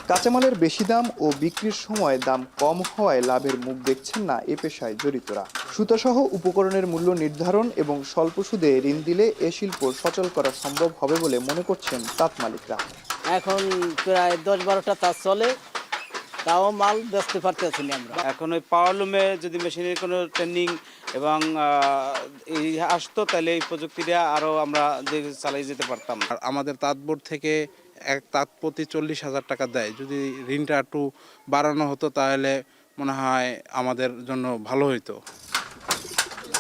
Speaker 24: কাঁচামালের বেশি দাম ও বিক্রির সময় দাম কম হওয়ায় লাভের মুখ দেখছেন না এ পেশায় জড়িতরা। সুতাসহ উপকরণের মূল্য নির্ধারণ এবং স্বল্প সুদে ঋণ দিলে এ শিল্প সচল করা সম্ভব হবে বলে মনে করছেন তাঁত মালিকরা।
Speaker 28: এখন প্রায় 10-12টা তাঁত চলে, তাও মাল বেচতে পারতেছি না আমরা।
Speaker 8: এখন ওই পাওয়ারলুমে যদি মেশিনের কোনো ট্রেনিং এবং এই আসতো, তাহলে এই প্রযুক্তিটা আরও আমরা চালিয়ে যেতে পারতাম।
Speaker 29: আর আমাদের তাঁত বোর্ড থেকে এক তাঁত প্রতি 40,000 টাকা দেয়। যদি ঋণটা একটু বাড়ানো হতো তাহলে মনে হয় আমাদের জন্য ভালো হইতো।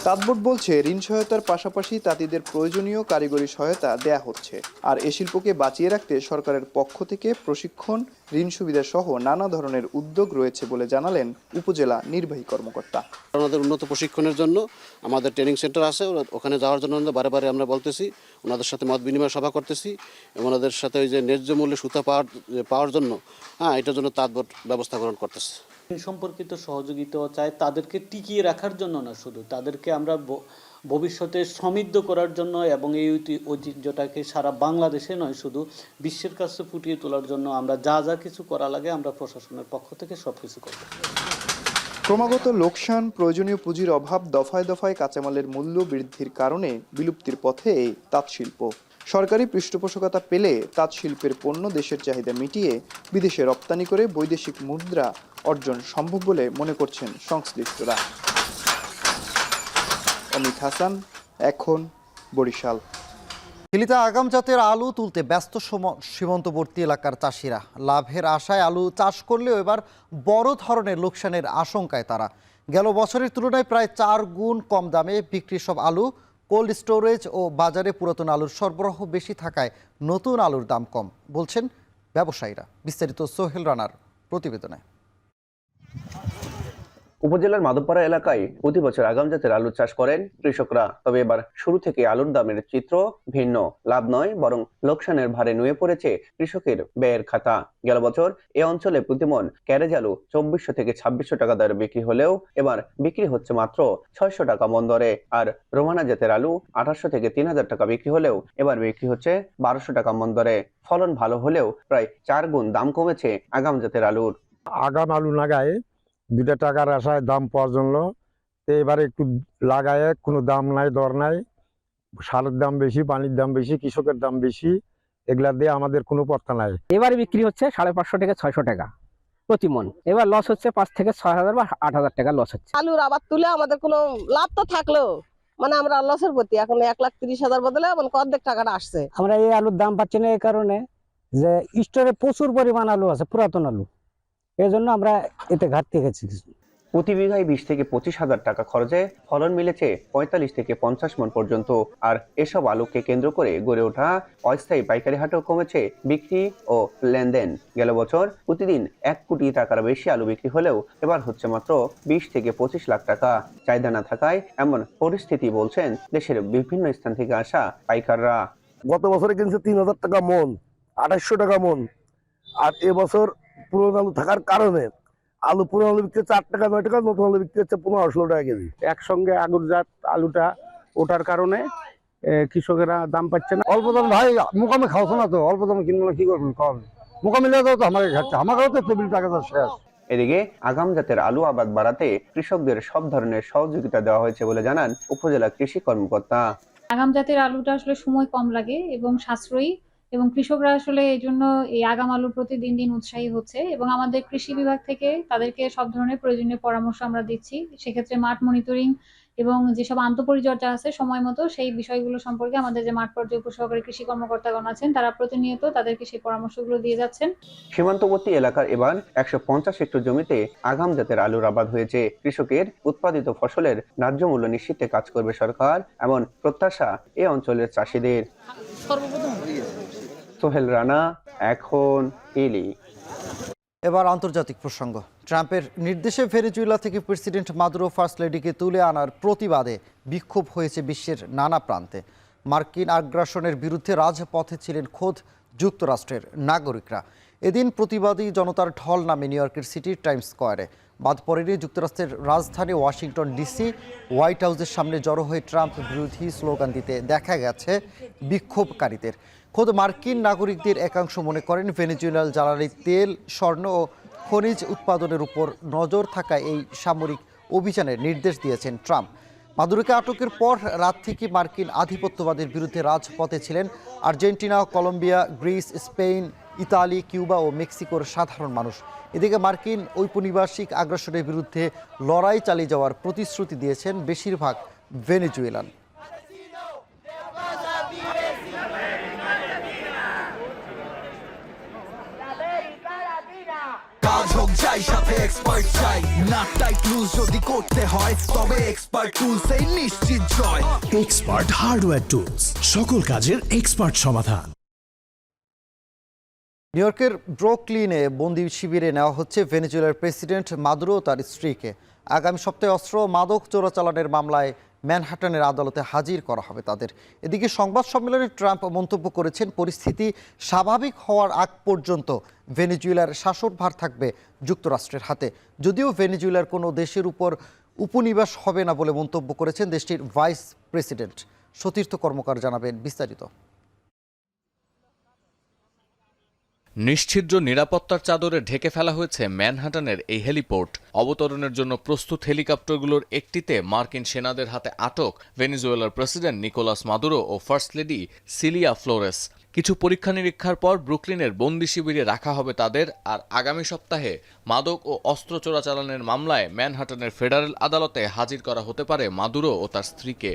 Speaker 24: তাঁত বোর্ড বলছে, ঋণ সহায়তার পাশাপাশি তাঁতিদের প্রয়োজনীয় কারিগরি সহায়তা দেয়া হচ্ছে। আর এ শিল্পকে বাঁচিয়ে রাখতে সরকারের পক্ষ থেকে প্রশিক্ষণ, ঋণ সুবিধা সহ নানা ধরনের উদ্যোগ রয়েছে বলে জানালেন উপজেলা নির্বাহী কর্মকর্তা।
Speaker 30: ওনাদের উন্নত প্রশিক্ষণের জন্য আমাদের ট্রেনিং সেন্টার আছে, ওখানে যাওয়ার জন্য বারে বারে আমরা বলতেছি, ওনাদের সাথে মত বিনিময় সভা করতেছি। ওনাদের সাথে ওই যে ন্যায্য মূল্যে সুতা পাওয়ার জন্য এটার জন্য তাঁত বোর্ড ব্যবস্থা গ্রহণ করতেছে।
Speaker 31: সম্পর্কিত সহযোগিতা চাই, তাদেরকে টিকিয়ে রাখার জন্য না, শুধু তাদেরকে আমরা ভবিষ্যতে সমৃদ্ধ করার জন্য এবং এই ঐতিহ্যটাকে সারা বাংলাদেশে নয়, শুধু বিশ্বের কাছে ফুটিয়ে তোলার জন্য আমরা যা যা কিছু করা লাগে আমরা প্রশাসনের পক্ষ থেকে সব কিছু করব।
Speaker 24: ক্রমাগত লোকসান, প্রয়োজনীয় পুঁজির অভাব, দফায় দফায় কাঁচামালের মূল্য বৃদ্ধির কারণে বিলুপ্তির পথে এই তাঁত শিল্প। সরকারি পৃষ্ঠপোষকতা পেলে তাঁত শিল্পের পণ্য দেশের চাহিদা মিটিয়ে বিদেশে রপ্তানি করে বৈদেশিক মুদ্রা অর্জন সম্ভব বলে মনে করছেন সংশ্লিষ্টরা। অমিত হাসান, এখন, বরিশাল।
Speaker 1: হিলিতে আগাম জাতের আলু তুলতে ব্যস্ত সীমান্তবর্তী এলাকার চাষিরা। লাভের আশায় আলু চাষ করলেও এবার বড় ধরনের লোকসানের আশঙ্কায় তারা। গেল বছরের তুলনায় প্রায় 4 গুণ কম দামে বিক্রি সব আলু। কোল্ড স্টোরেজ ও বাজারে পুরাতন আলুর সরবরাহ বেশি থাকায় নতুন আলুর দাম কম বলছেন ব্যবসায়ীরা। বিস্তারিত সোহেল রানার প্রতিবেদনে।
Speaker 2: উপজেলার মাধবপাড়া এলাকায় প্রতি বছর আগাম জাতের আলু চাষ করেন কৃষকরা। তবে এবার শুরু থেকে আলুর দামের চিত্র ভিন্ন। লাভ নয়, বরং লোকসানের ভারে নুয়ে পড়েছে কৃষকের ব্যয়ের খাতা। গেল বছর এ অঞ্চলে প্রতিমন ক্যারেজ আলু 2400 থেকে 2600 টাকা দরে বিক্রি হলেও এবার বিক্রি হচ্ছে মাত্র 600 টাকা মন দরে। আর রোমানা জাতের আলু 2800 থেকে 3000 টাকা বিক্রি হলেও এবার বিক্রি হচ্ছে 1200 টাকা মন দরে। ফলন ভালো হলেও প্রায় 4 গুণ দাম কমেছে আগাম জাতের আলুর।
Speaker 3: আগাম আলু লাগায় 2 টাকার আশায় দাম পাওয়ার জন্য এবারে একটু লাগায় কোনো দাম নাই, দর নাই। সারের দাম বেশি, পানির দাম বেশি, কৃষকের দাম বেশি, এগুলা দিয়ে আমাদের কোনো পত্তা নাই।
Speaker 4: এবারে বিক্রি হচ্ছে 550 থেকে 600 টাকা প্রতি মন। এবার লস হচ্ছে 5 থেকে 6000 বা 8000 টাকা লস হচ্ছে।
Speaker 19: আলুর আবাদ তুলে আমাদের কোনো লাভ তো থাকলো, মানে আমরা লসের প্রতি এখন 1,30,000 বদলে এখন অর্ধেক টাকাটা আসছে।
Speaker 4: আমরা এই আলুর দাম পাচ্ছি না এই কারণে যে স্টোরে প্রচুর পরিমাণ আলু আছে, পুরাতন আলু, এই জন্য আমরা এতে ঘাটতি গেছি।
Speaker 2: প্রতি বিঘায় 20 থেকে 25,000 টাকা খরচে ফলন মিলেছে 45 থেকে 50 মন পর্যন্ত। আর এসব আলুকে কেন্দ্র করে গড়ে ওঠা অস্থায়ী পাইকারি হাটেও কমেছে বিক্রি ও লেনদেন। গেল বছর প্রতিদিন 1 কোটি টাকার বেশি আলু বিক্রি হলেও এবার হচ্ছে মাত্র 20 থেকে 25 লাখ টাকা। চাহিদা না থাকায় এমন পরিস্থিতি বলছেন দেশের বিভিন্ন স্থান থেকে আসা পাইকাররা।
Speaker 3: গত বছরে কিনছে 3000 টাকা মন, 2800 টাকা মন। আর এবছর পুরনো আলু থাকার কারণে আলু পুরনো আলু বিক্রি 4 টাকা 9 টাকা, নতুন আলু বিক্রি হচ্ছে 1500 টাকা কেজি। একসঙ্গে আগুর জাত আলুটা ওঠার কারণে কৃষকেরা দাম পাচ্ছে না। অল্প দাম ভাই মোকামে খাওয়াছো না তো, অল্প দামে কিনলে কি করবেন? কম মোকামে লেগে তো আমাকে খাচ্ছে, আমাকেও তো টেবিল টাকা শেষ।
Speaker 2: এদিকে আগাম জাতের আলু আবাদ বাড়াতে কৃষকদের সব ধরনের সহযোগিতা দেওয়া হয়েছে বলে জানান উপজেলা কৃষি কর্মকর্তা।
Speaker 5: আগাম জাতের আলুটা আসলে সময় কম লাগে এবং সাশ্রয়ী, এবং কৃষকরা আসলে এই জন্য এই আগাম আলুর প্রতি দিন দিন উৎসাহী হচ্ছে। এবং আমাদের কৃষি বিভাগ থেকে তাদেরকে সব ধরনের প্রয়োজনীয় পরামর্শ আমরা দিচ্ছি। সেক্ষেত্রে মাঠ মনিটরিং এবং যেসব আন্তঃপরিচর্যা আছে সময় মতো, সেই বিষয়গুলো সম্পর্কে আমাদের যে মাঠ পর্যায়ে উপসহকারী কৃষি কর্মকর্তাগণ আছেন তারা প্রতিনিয়ত তাদেরকে সেই পরামর্শগুলো দিয়ে যাচ্ছেন।
Speaker 2: সীমান্তবর্তী এলাকার এবার 150 হেক্টর জমিতে আগাম জাতের আলুর আবাদ হয়েছে। কৃষকের উৎপাদিত ফসলের ন্যায্য মূল্য নিশ্চিতে কাজ করবে সরকার, এমন প্রত্যাশা এ অঞ্চলের চাষিদের। সোহেল রানা, এখন, হিলি।
Speaker 1: এবার আন্তর্জাতিক প্রসঙ্গ। ট্রাম্পের নির্দেশে ভেনেজুয়েলা থেকে প্রেসিডেন্ট মাদুরো ফার্স্ট লেডিকে তুলে আনার প্রতিবাদে বিক্ষোভ হয়েছে বিশ্বের নানা প্রান্তে। মার্কিন আগ্রাসনের বিরুদ্ধে রাজপথে ছিলেন খোদ যুক্তরাষ্ট্রের নাগরিকরা। এদিন প্রতিবাদী জনতার ঢল নামে নিউ ইয়র্কের সিটি টাইমস স্কোয়ারে। বাদ পড়েনি যুক্তরাষ্ট্রের রাজধানী ওয়াশিংটন ডিসি। হোয়াইট হাউসের সামনে জড়ো হয়ে ট্রাম্প বিরোধী স্লোগান দিতে দেখা গেছে বিক্ষোভকারীদের। খোদ মার্কিন নাগরিকদের একাংশ মনে করেন ভেনেজুয়েলার জ্বালানি তেল, স্বর্ণ ও খনিজ উৎপাদনের উপর নজর থাকা এই সামরিক অভিযানের নির্দেশ দিয়েছেন ট্রাম্প। মাদুরোকে আটকের পর রাত থেকে মার্কিন আধিপত্যবাদের বিরুদ্ধে রাজপথে ছিলেন Argentina, Colombia, Greece, Spain, Italy, Cuba ও মেক্সিকোর সাধারণ মানুষ। এদিকে মার্কিন ঔপনিবেশিক আগ্রাসনের বিরুদ্ধে লড়াই চালিয়ে যাওয়ার প্রতিশ্রুতি দিয়েছেন বেশিরভাগ ভেনেজুয়েলান।
Speaker 6: কাজ হোক যাই সাথে এক্সপার্ট চাই, না টাইট লুজ যদি করতে হয় তবে এক্সপার্ট টুলস এই নিশ্চিত জয়।
Speaker 9: এক্সপার্ট হার্ডওয়্যার টুলস, সকল কাজের এক্সপার্ট সমাধান।
Speaker 1: নিউ ইয়র্কের ব্রুকলিনে বন্দি শিবিরে নেওয়া হচ্ছে ভেনেজুয়েলার প্রেসিডেন্ট মাদুরো ও তার স্ত্রীকে। আগামী সপ্তাহে অস্ত্র মাদক চোরাচালানের মামলায় ম্যানহাটনের আদালতে হাজির করা হবে তাদের। এদিকে সংবাদ সম্মেলনে ট্রাম্প মন্তব্য করেছেন, পরিস্থিতি স্বাভাবিক হওয়ার আগ পর্যন্ত ভেনেজুয়েলার শাসনভার থাকবে যুক্তরাষ্ট্রের হাতে। যদিও ভেনেজুয়েলার কোনো দেশের উপর উপনিবেশ হবে না বলে মন্তব্য করেছেন দেশটির ভাইস প্রেসিডেন্ট। সতীর্থ কর্মকার জানাবেন বিস্তারিত।
Speaker 7: নিশ্ছিদ্র নিরাপত্তার চাদরে ঢেকে ফেলা হয়েছে ম্যানহাটানের এই হেলিপোর্ট। অবতরণের জন্য প্রস্তুত হেলিকপ্টারগুলোর একটিতে মার্কিন সেনাদের হাতে আটক ভেনেজুয়েলার প্রেসিডেন্ট নিকোলাস মাদুরো ও ফার্স্ট লেডি সিলিয়া ফ্লোরেস। কিছু পরীক্ষা নিরীক্ষার পর ব্রুকলিনের বন্দি শিবিরে রাখা হবে তাদের। আর আগামী সপ্তাহে মাদক ও অস্ত্র চোরাচালানের মামলায় ম্যানহাটানের ফেডারেল আদালতে হাজির করা হতে পারে মাদুরো ও তার স্ত্রীকে।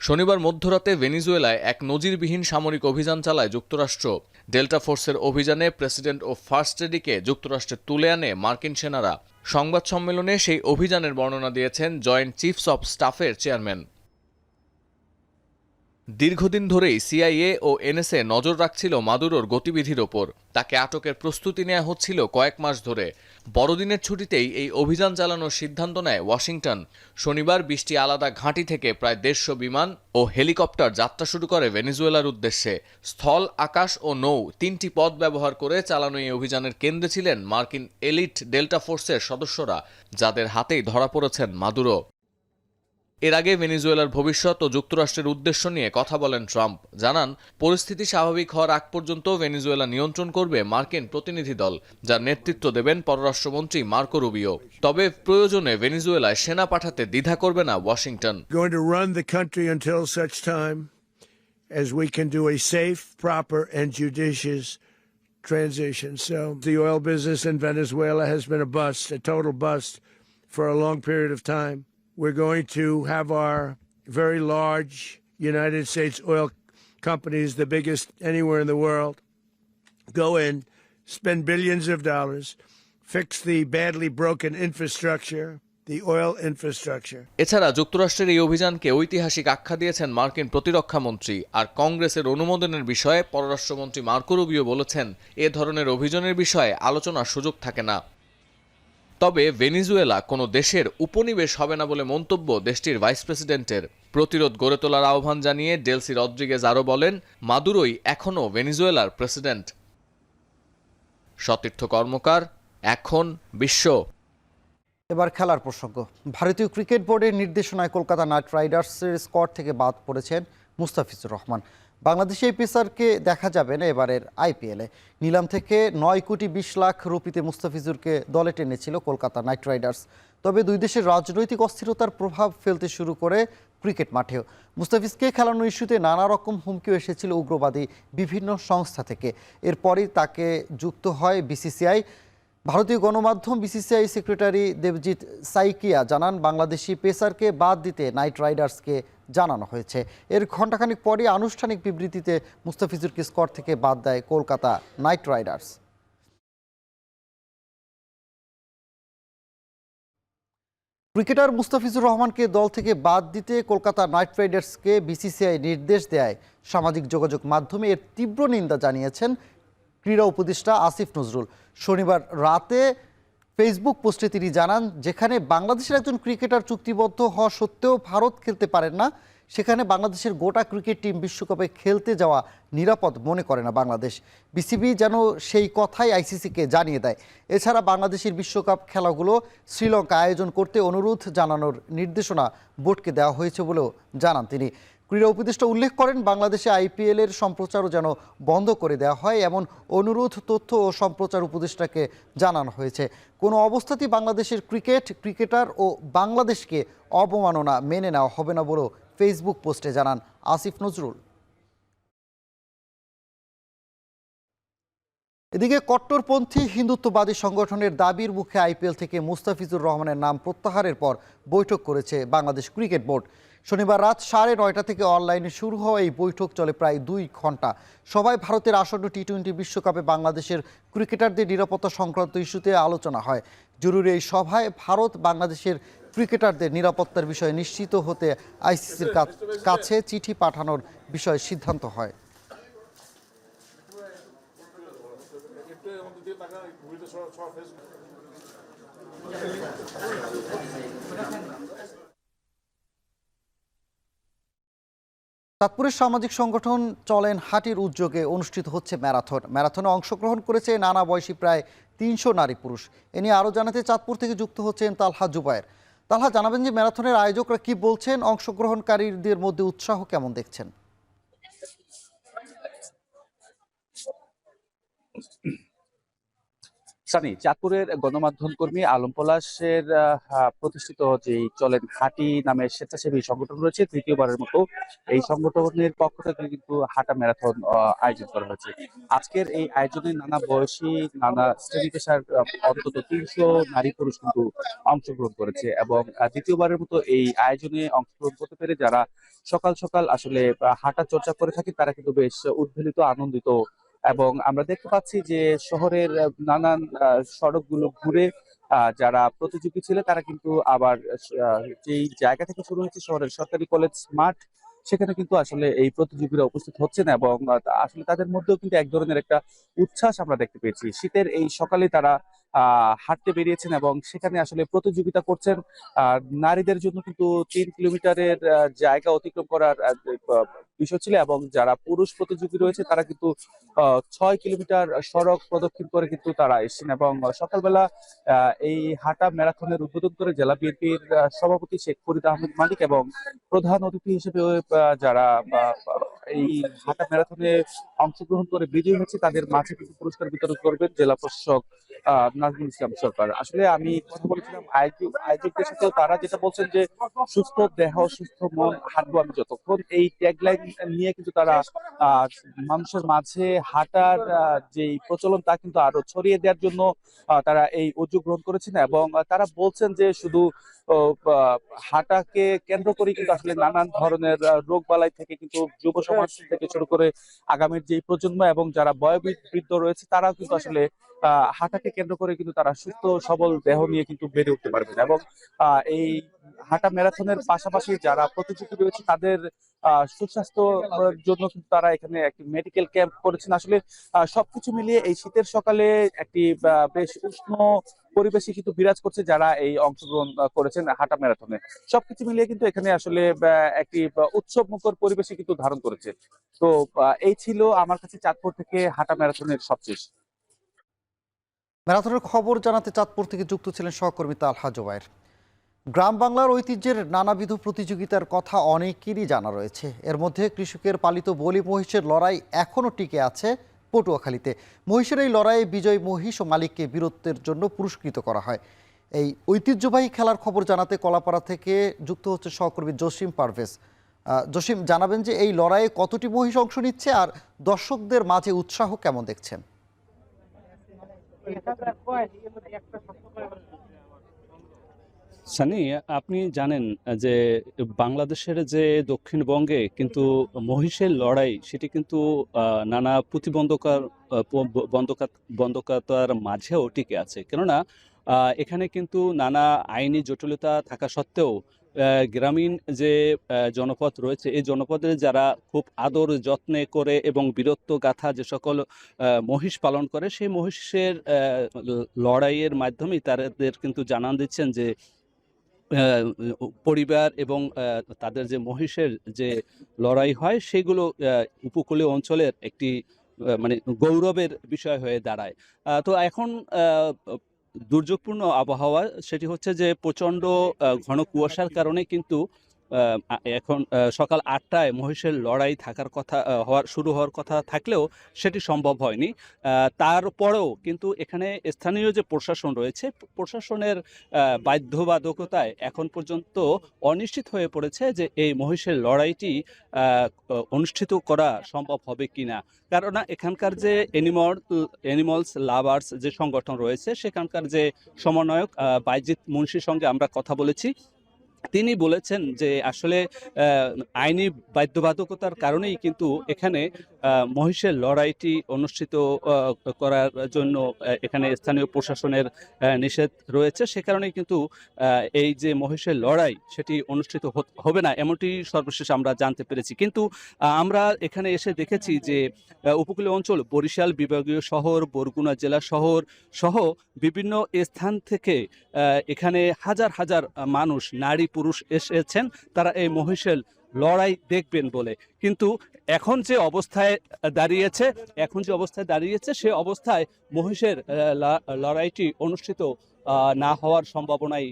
Speaker 7: শনিবার মধ্যরাতে ভেনেজুয়েলায় এক নজিরবিহীন সামরিক অভিযান চালায় যুক্তরাষ্ট্র। ডেল্টা ফোর্সের অভিযানে প্রেসিডেন্ট ও ফার্স্ট লেডিকে যুক্তরাষ্ট্রে তুলে আনে মার্কিন সেনারা। সংবাদ সম্মেলনে সেই অভিযানের বর্ণনা দিয়েছেন জয়েন্ট চিফস অব স্টাফের চেয়ারম্যান। দীর্ঘদিন ধরেই সিআইএ ও এনএসএ নজর রাখছিল মাদুরোর গতিবিধির ওপর। তাকে আটকের প্রস্তুতি নেওয়া হচ্ছিল কয়েক মাস ধরে। বড়দিনের ছুটিতেই এই অভিযান চালানোর সিদ্ধান্ত নেয় ওয়াশিংটন। শনিবার 20টি আলাদা ঘাঁটি থেকে প্রায় 150 বিমান ও হেলিকপ্টার যাত্রা শুরু করে ভেনেজুয়েলার উদ্দেশ্যে। স্থল, আকাশ ও নৌ 3টি পথ ব্যবহার করে চালানো এই অভিযানের কেন্দ্রে ছিলেন মার্কিন এলিট ডেল্টা ফোর্সের সদস্যরা, যাদের হাতেই ধরা পড়েছেন মাদুরো। এর আগে ভেনেজুয়েলার ভবিষ্যৎ ও যুক্তরাষ্ট্রের উদ্দেশ্য নিয়ে কথা বলেন ট্রাম্প। জানান, পরিস্থিতি স্বাভাবিক হওয়ার আগ পর্যন্ত ভেনেজুয়েলা নিয়ন্ত্রণ করবে মার্কিন প্রতিনিধি দল, যার নেতৃত্ব দেবেন পররাষ্ট্রমন্ত্রী মার্কো রুবিও। তবে প্রয়োজনে ভেনেজুয়েলায় সেনা পাঠাতে দ্বিধা করবে না Washington.
Speaker 10: Going to run the country until such time as we can do a safe, proper and judicious transition. So the oil business in Venezuela has been a bust, a total bust for a long period of time. We're going to have our very large United States oil companies, the biggest anywhere in the world, go in, spend billions of dollars, fix the badly broken infrastructure, the oil infrastructure.
Speaker 7: এছাড়া যুক্তরাষ্ট্রের এই অভিযানকে ঐতিহাসিক আখ্যা দিয়েছেন মার্কিন প্রতিরক্ষা মন্ত্রী। আর কংগ্রেসের অনুমোদনের বিষয়ে পররাষ্ট্রমন্ত্রী মার্কো রুবিও বলেছেন, এ ধরনের অভিযানের বিষয়ে আলোচনার সুযোগ থাকে না। তবে ভেনেজুয়েলা কোনো দেশের উপনিবেশ হবে না বলে মন্তব্য দেশটির ভাইস প্রেসিডেন্টের। প্রতিরোধ গড়ে তোলার আহ্বান জানিয়ে ডেলসি রদ্রিগেজ আরও বলেন, মাদুরোই এখনও ভেনেজুয়েলার প্রেসিডেন্ট। সতীর্থ কর্মকার, এখন বিশ্ব।
Speaker 1: এবার খেলার প্রসঙ্গ। ভারতীয় ক্রিকেট বোর্ডের নির্দেশনায় কলকাতা নাইট রাইডার্সের স্কোয়াড থেকে বাদ পড়েছেন মুস্তাফিজুর রহমান। বাংলাদেশি এই পেসারকে দেখা যাবে না এবারের আইপিএলে। নিলাম থেকে 9 কোটি 20 লাখ রুপিতে মুস্তাফিজুরকে দলে টেনেছিল কলকাতা নাইট রাইডার্স। তবে দুই দেশের রাজনৈতিক অস্থিরতার প্রভাব ফেলতে শুরু করে ক্রিকেট মাঠেও। মুস্তাফিজকে খেলানোর ইস্যুতে নানা রকম হুমকিও এসেছিল উগ্রবাদী বিভিন্ন সংস্থা থেকে। এরপরই তাকে যুক্ত হয় বিসিসিআই। ভারতীয় গণমাধ্যম বিসিসিআই সেক্রেটারি দেবজিৎ সাইকিয়া জানান, বাংলাদেশি পেসারকে বাদ দিতে নাইট রাইডার্সকে জানানো হয়েছে। এর ঘণ্টাখানিক পরই আনুষ্ঠানিক বিবৃতিতে মুস্তাফিজুরকে স্কোয়াড থেকে বাদ দেয় Kolkata night Riders. Cricketer Mustafizur রহমানকে দল থেকে বাদ দিতে কলকাতা নাইট রাইডার্সকে বিসিসিআই নির্দেশ দেয়। সামাজিক যোগাযোগ মাধ্যমে এর তীব্র নিন্দা জানিয়েছেন ক্রীড়া উপদেষ্টা আসিফ নজরুল। শনিবার রাতে ফেসবুক পোস্টে তিনি জানান, যেখানে বাংলাদেশের একজন ক্রিকেটার চুক্তিবদ্ধ হওয়া সত্ত্বেও ভারত খেলতে পারেন না, সেখানে বাংলাদেশের গোটা ক্রিকেট টিম বিশ্বকাপে খেলতে যাওয়া নিরাপদ মনে করে না বাংলাদেশ। বিসিবি যেন সেই কথাই আইসিসিকে জানিয়ে দেয়। এছাড়া বাংলাদেশের বিশ্বকাপ খেলাগুলো শ্রীলঙ্কা আয়োজন করতে অনুরোধ জানানোর নির্দেশনা বোর্ডকে দেওয়া হয়েছে বলেও জানান তিনি। ক্রীড়া উপদেষ্টা উল্লেখ করেন, বাংলাদেশে আইপিএলের সম্প্রচারও যেন বন্ধ করে দেওয়া হয় এমন অনুরোধ তথ্য ও সম্প্রচার উপদেষ্টাকে জানানো হয়েছে। কোনো অবস্থাতেই বাংলাদেশের ক্রিকেটার ও বাংলাদেশকে অবমাননা মেনে নেওয়া হবে না বলেও ফেসবুক পোস্টে জানান আসিফ নজরুল। এদিকে কট্টরপন্থী হিন্দুত্ববাদী সংগঠনের দাবির মুখে আইপিএল থেকে মুস্তাফিজুর রহমানের নাম প্রত্যাহারের পর বৈঠক করেছে বাংলাদেশ ক্রিকেট বোর্ড। শনিবার রাত 9:30 থেকে অনলাইনে শুরু হওয়া এই বৈঠক চলে প্রায় 2 ঘন্টা। সবাই ভারতের আসন্ন টি-20 বিশ্বকাপে বাংলাদেশের ক্রিকেটারদের নিরাপত্তা সংক্রান্ত ইস্যুতে আলোচনা হয়। জরুরি এই সভায় ভারত বাংলাদেশের ক্রিকেটারদের নিরাপত্তার বিষয়ে নিশ্চিত হতে আইসিসির কাছে চিঠি পাঠানোর বিষয়ে সিদ্ধান্ত হয়। চাঁদপুরের সামাজিক সংগঠন চলেন হাটির উদ্যোগে অনুষ্ঠিত হচ্ছে ম্যারাথনে অংশগ্রহণ করেছে নানা বয়সী প্রায় 300 নারী পুরুষ। এ নিয়ে আরও জানাতে চাঁদপুর থেকে যুক্ত হচ্ছেন তালহা জুবায়ের। তালহা, জানাবেন যে ম্যারাথনের আয়োজকরা কি বলছেন, অংশগ্রহণকারীদের মধ্যে উৎসাহ কেমন দেখছেন?
Speaker 11: সানি, চাঁদপুরের গণমাধ্যম কর্মী আলম পলাশের প্রতিষ্ঠিত যে চলেন হাঁটি নামের স্বেচ্ছাসেবী সংগঠন রয়েছে, তৃতীয়বারের মতো এই সংগঠনের পক্ষ থেকে কিন্তু হাঁটা ম্যারাথন আয়োজন করা হয়েছে। আজকের এই আয়োজনে নানা বয়সী, নানা শ্রেণী পেশার অন্তত 300 নারী পুরুষ কিন্তু অংশগ্রহণ করেছে এবং দ্বিতীয়বারের মতো এই আয়োজনে অংশগ্রহণ করতে পেরে যারা সকাল সকাল আসলে হাঁটা চর্চা করে থাকে তারা কিন্তু বেশ উদ্বেলিত, আনন্দিত। এবং আমরা দেখতে পাচ্ছি যে শহরের নানান সড়কগুলো ঘুরে যারা প্রতিযোগী ছিল তারা কিন্তু আবার যেই জায়গা থেকে শুরু হয়েছে শহরের সরকারি কলেজ মাঠ, সেখানে কিন্তু আসলে এই প্রতিযোগীরা উপস্থিত হচ্ছেন এবং আসলে তাদের মধ্যেও কিন্তু এক ধরনের একটা উচ্ছ্বাস আমরা দেখতে পেয়েছি। শীতের এই সকালে তারা হাঁটতে বেরিয়েছেন এবং সেখানে আসলে প্রতিযোগিতা করছেন। নারীদের জন্য কিন্তু 3 কিলোমিটারের জায়গা অতিক্রম করার বিষয় ছিল এবং যারা পুরুষ প্রতিযোগী রয়েছে তারা কিন্তু 6 কিলোমিটার সড়ক প্রদক্ষিণ করে কিন্তু তারা এসেছেন এবং সকালবেলা এই হাঁটা ম্যারাথনের উদ্বোধন করে জেলা বিএনপির সভাপতি শেখ ফরিদ আহমেদ মালিক এবং প্রধান অতিথি হিসেবে যারা এই হাঁটা ম্যারাথনে অংশগ্রহণ করে বিজয়ী হয়েছে তাদের মাঝে কিন্তু পুরস্কার বিতরণ করবেন জেলা প্রশাসক নাজমুল ইসলাম সরকার। আসলে আমি কথা বলেছিলাম আয়োজকদের সাথে, তারা যেটা বলছেন যে সুস্থ দেহ সুস্থ মন, হাঁটবো আমি যতক্ষণ, এই ট্যাগলাইন নিয়ে কিন্তু তারা মানুষের মাঝে হাঁটার যে প্রচলন তা কিন্তু আরো ছড়িয়ে দেওয়ার জন্য তারা এই উদ্যোগ গ্রহণ করেছেন এবং তারা বলছেন যে শুধু হাঁটাকে কেন্দ্র করে কিন্তু আসলে নানান ধরনের রোগ বালাই থেকে কিন্তু যুব সমাজ থেকে শুরু করে আগামীর যে প্রজন্ম এবং যারা বয়োবৃদ্ধ রয়েছে তারাও কিন্তু আসলে হাঁটাকে কেন্দ্র করে কিন্তু তারা সুস্থ সবল দেহ নিয়ে কিন্তু বেড়ে উঠতে পারবেন এবং এই হাঁটা ম্যারাথনের পাশাপাশি যারা প্রতিযোগী রয়েছে তাদের সুস্বাস্থ্যের জন্য কিন্তু তারা এখানে একটি মেডিকেল ক্যাম্প করেছেন। আসলে সবকিছু মিলিয়ে এই শীতের সকালে একটি বেশ উষ্ণ পরিবেশে কিন্তু বিরাজ করছে যারা এই অংশগ্রহণ করেছেন হাঁটা ম্যারাথনে। সবকিছু মিলিয়ে কিন্তু এখানে আসলে একটি উৎসব মুখর পরিবেশে কিন্তু ধারণ করেছে। তো এই ছিল আমার কাছে চাঁদপুর থেকে হাঁটা ম্যারাথনের সবশেষ।
Speaker 1: ম্যারাথনের খবর জানাতে চাঁদপুর থেকে যুক্ত ছিলেন সহকর্মী তালহা জোবায়ের। গ্রাম বাংলার ঐতিহ্যের নানাবিধ প্রতিযোগিতার কথা অনেকেরই জানা রয়েছে। এর মধ্যে কৃষকের পালিত বলি মহিষের লড়াই এখনও টিকে আছে পটুয়াখালীতে। মহিষের এই লড়াইয়ে বিজয়ী মহিষ ও মালিককে বীরত্বের জন্য পুরস্কৃত করা হয়। এই ঐতিহ্যবাহী খেলার খবর জানাতে কলাপাড়া থেকে যুক্ত হচ্ছে সহকর্মী জসিম পারভেজ। জসিম, জানাবেন যে এই লড়াইয়ে কতটি মহিষ অংশ নিচ্ছে আর দর্শকদের মাঝে উৎসাহ কেমন দেখছেন?
Speaker 12: সানি, আপনি জানেন যে বাংলাদেশের যে দক্ষিণবঙ্গে কিন্তু মহিষের লড়াই সেটি কিন্তু নানা বন্ধকতার মাঝেও টিকে আছে। কেননা এখানে কিন্তু নানা আইনি জটিলতা থাকা সত্ত্বেও গ্রামীণ যে জনপদ রয়েছে এই জনপদের যারা খুব আদর যত্নে করে এবং বীরত্ব গাথা যে সকল মহিষ পালন করে সেই মহিষের লড়াইয়ের মাধ্যমেই তাদের কিন্তু জানান দিচ্ছেন যে পরিবার এবং তাদের যে মহিষের যে লড়াই হয় সেগুলো উপকূলীয় অঞ্চলের একটি মানে গৌরবের বিষয় হয়ে দাঁড়ায়। তো এখন দুর্যোগপূর্ণ আবহাওয়া, সেটি হচ্ছে যে প্রচণ্ড ঘন কুয়াশার কারণে কিন্তু এখন সকাল 8টায় মহিষের লড়াই থাকার কথা শুরু হওয়ার কথা থাকলেও সেটি সম্ভব হয়নি। তারপরেও কিন্তু এখানে স্থানীয় যে প্রশাসন রয়েছে প্রশাসনের বাধ্যবাধকতায় এখন পর্যন্ত অনিশ্চিত হয়ে পড়েছে যে এই মহিষের লড়াইটি অনুষ্ঠিত করা সম্ভব হবে কিনা। কারণ এখানকার যে অ্যানিমালস লাভার্স যে সংগঠন রয়েছে সেখানকার যে সমন্বয়ক বাইজিৎ মুন্সির সঙ্গে আমরা কথা বলেছি, তিনি বলেছেন যে আসলে আইনি বাধ্যবাধকতার কারণেই কিন্তু এখানে মহিষের লড়াইটি অনুষ্ঠিত করার জন্য এখানে স্থানীয় প্রশাসনের নিষেধ রয়েছে। সে কারণেই কিন্তু এই যে মহিষের লড়াই সেটি অনুষ্ঠিত হবে না, এমনটি সর্বশেষ আমরা জানতে পেরেছি। কিন্তু আমরা এখানে এসে দেখেছি যে উপকূলীয় অঞ্চল বরিশাল বিভাগীয় শহর, বরগুনা জেলা শহর সহ বিভিন্ন স্থান থেকে এখানে হাজার হাজার মানুষ, নারী পুরুষ এসেছেন তারা এই মহিষের লড়াই দেখবেন বলে। কিন্তু এখন যে অবস্থায় দাঁড়িয়েছে সে অবস্থায় মহিষের লড়াইটি অনুষ্ঠিত না হওয়ার সম্ভাবনাই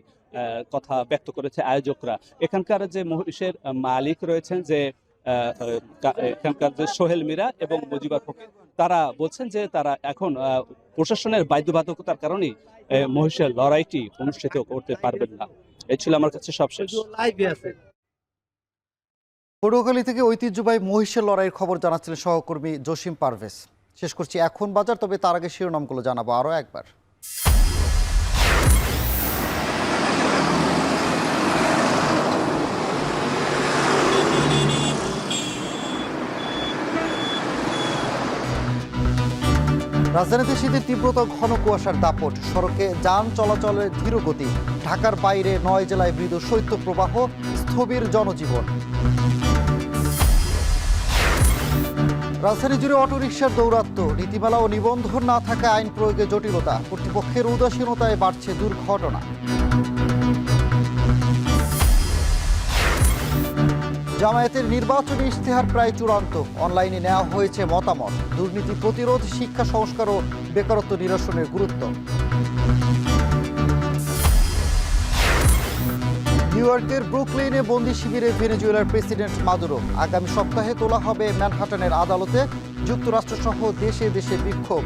Speaker 12: কথা ব্যক্ত করেছে আয়োজকরা। এখানকার যে মহিষের মালিক রয়েছেন, যে এখানকার যে সোহেল মীরা এবং মুজিবার ফকির, তারা বলছেন যে তারা এখন প্রশাসনের বাধ্যবাধকতার কারণেই মহিষের লড়াইটি অনুষ্ঠিত করতে পারবেন না। এই ছিল আমার কাছে সবশেষ।
Speaker 1: পটুয়াখালী থেকে ঐতিহ্যবাহী মহিষের লড়াইয়ের খবর জানাচ্ছিলেন সহকর্মী জসিম পারভেজ। শেষ করছি এখন বাজার, তবে তার আগে শিরোনামগুলো জানাবো আরও একবার। রাজধানীতে শীতের তীব্রতা, ঘন কুয়াশার দাপট, সড়কে যান চলাচলের ধীর গতি। ঢাকার বাইরে 9 জেলায় মৃদু শৈত্যপ্রবাহ, স্থবির জনজীবন। রাজধানী জুড়ে অটোরিকশার দৌরাত্ম্য, নীতিমালা ও নিবন্ধন না থাকায় আইন প্রয়োগে জটিলতা, কর্তৃপক্ষের উদাসীনতায় বাড়ছে দুর্ঘটনা। জামায়াতের নির্বাচনী ইশতেহার প্রায় চূড়ান্ত, অনলাইনে নেওয়া হয়েছে মতামত। দুর্নীতি প্রতিরোধ, শিক্ষা সংস্কার ও বেকারত্ব নিরসনের গুরুত্ব। নিউ ইয়র্কের ব্রুকলিনে বন্দি শিবিরে ভেনেজুয়েলার প্রেসিডেন্ট মাদুরো। আগামী সপ্তাহে তোলা হবে ম্যানহাটানের আদালতে। যুক্তরাষ্ট্রসহ দেশে দেশে বিক্ষোভ।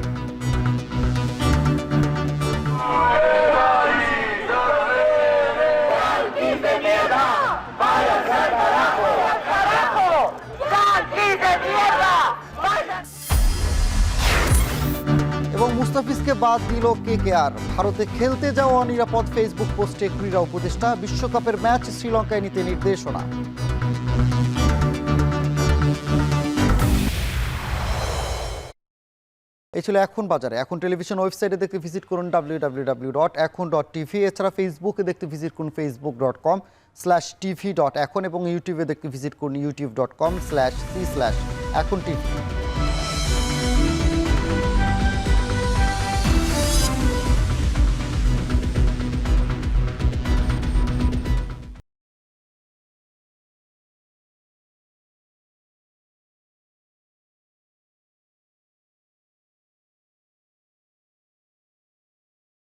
Speaker 1: এবং মুস্তাফিজকে বাদ দিল কেকেআর। ভারতে খেলতে যাওয়া অনিরাপদ ফেসবুক পোস্টে ক্রীড়া উপদেষ্টা। বিশ্বকাপের ম্যাচ শ্রীলঙ্কায় নিতে নির্দেশনা। এই ছিল এখন বাজারে। এখন টেলিভিশন ওয়েবসাইটে দেখতে ভিজিট করুন www.এখন.tv। এছাড়া ফেসবুকে দেখতে ভিজিট করুন facebook.com/tv.এখন এবং ইউটিউবে দেখতে ভিজিট করুন youtube.com/c/এখন tv।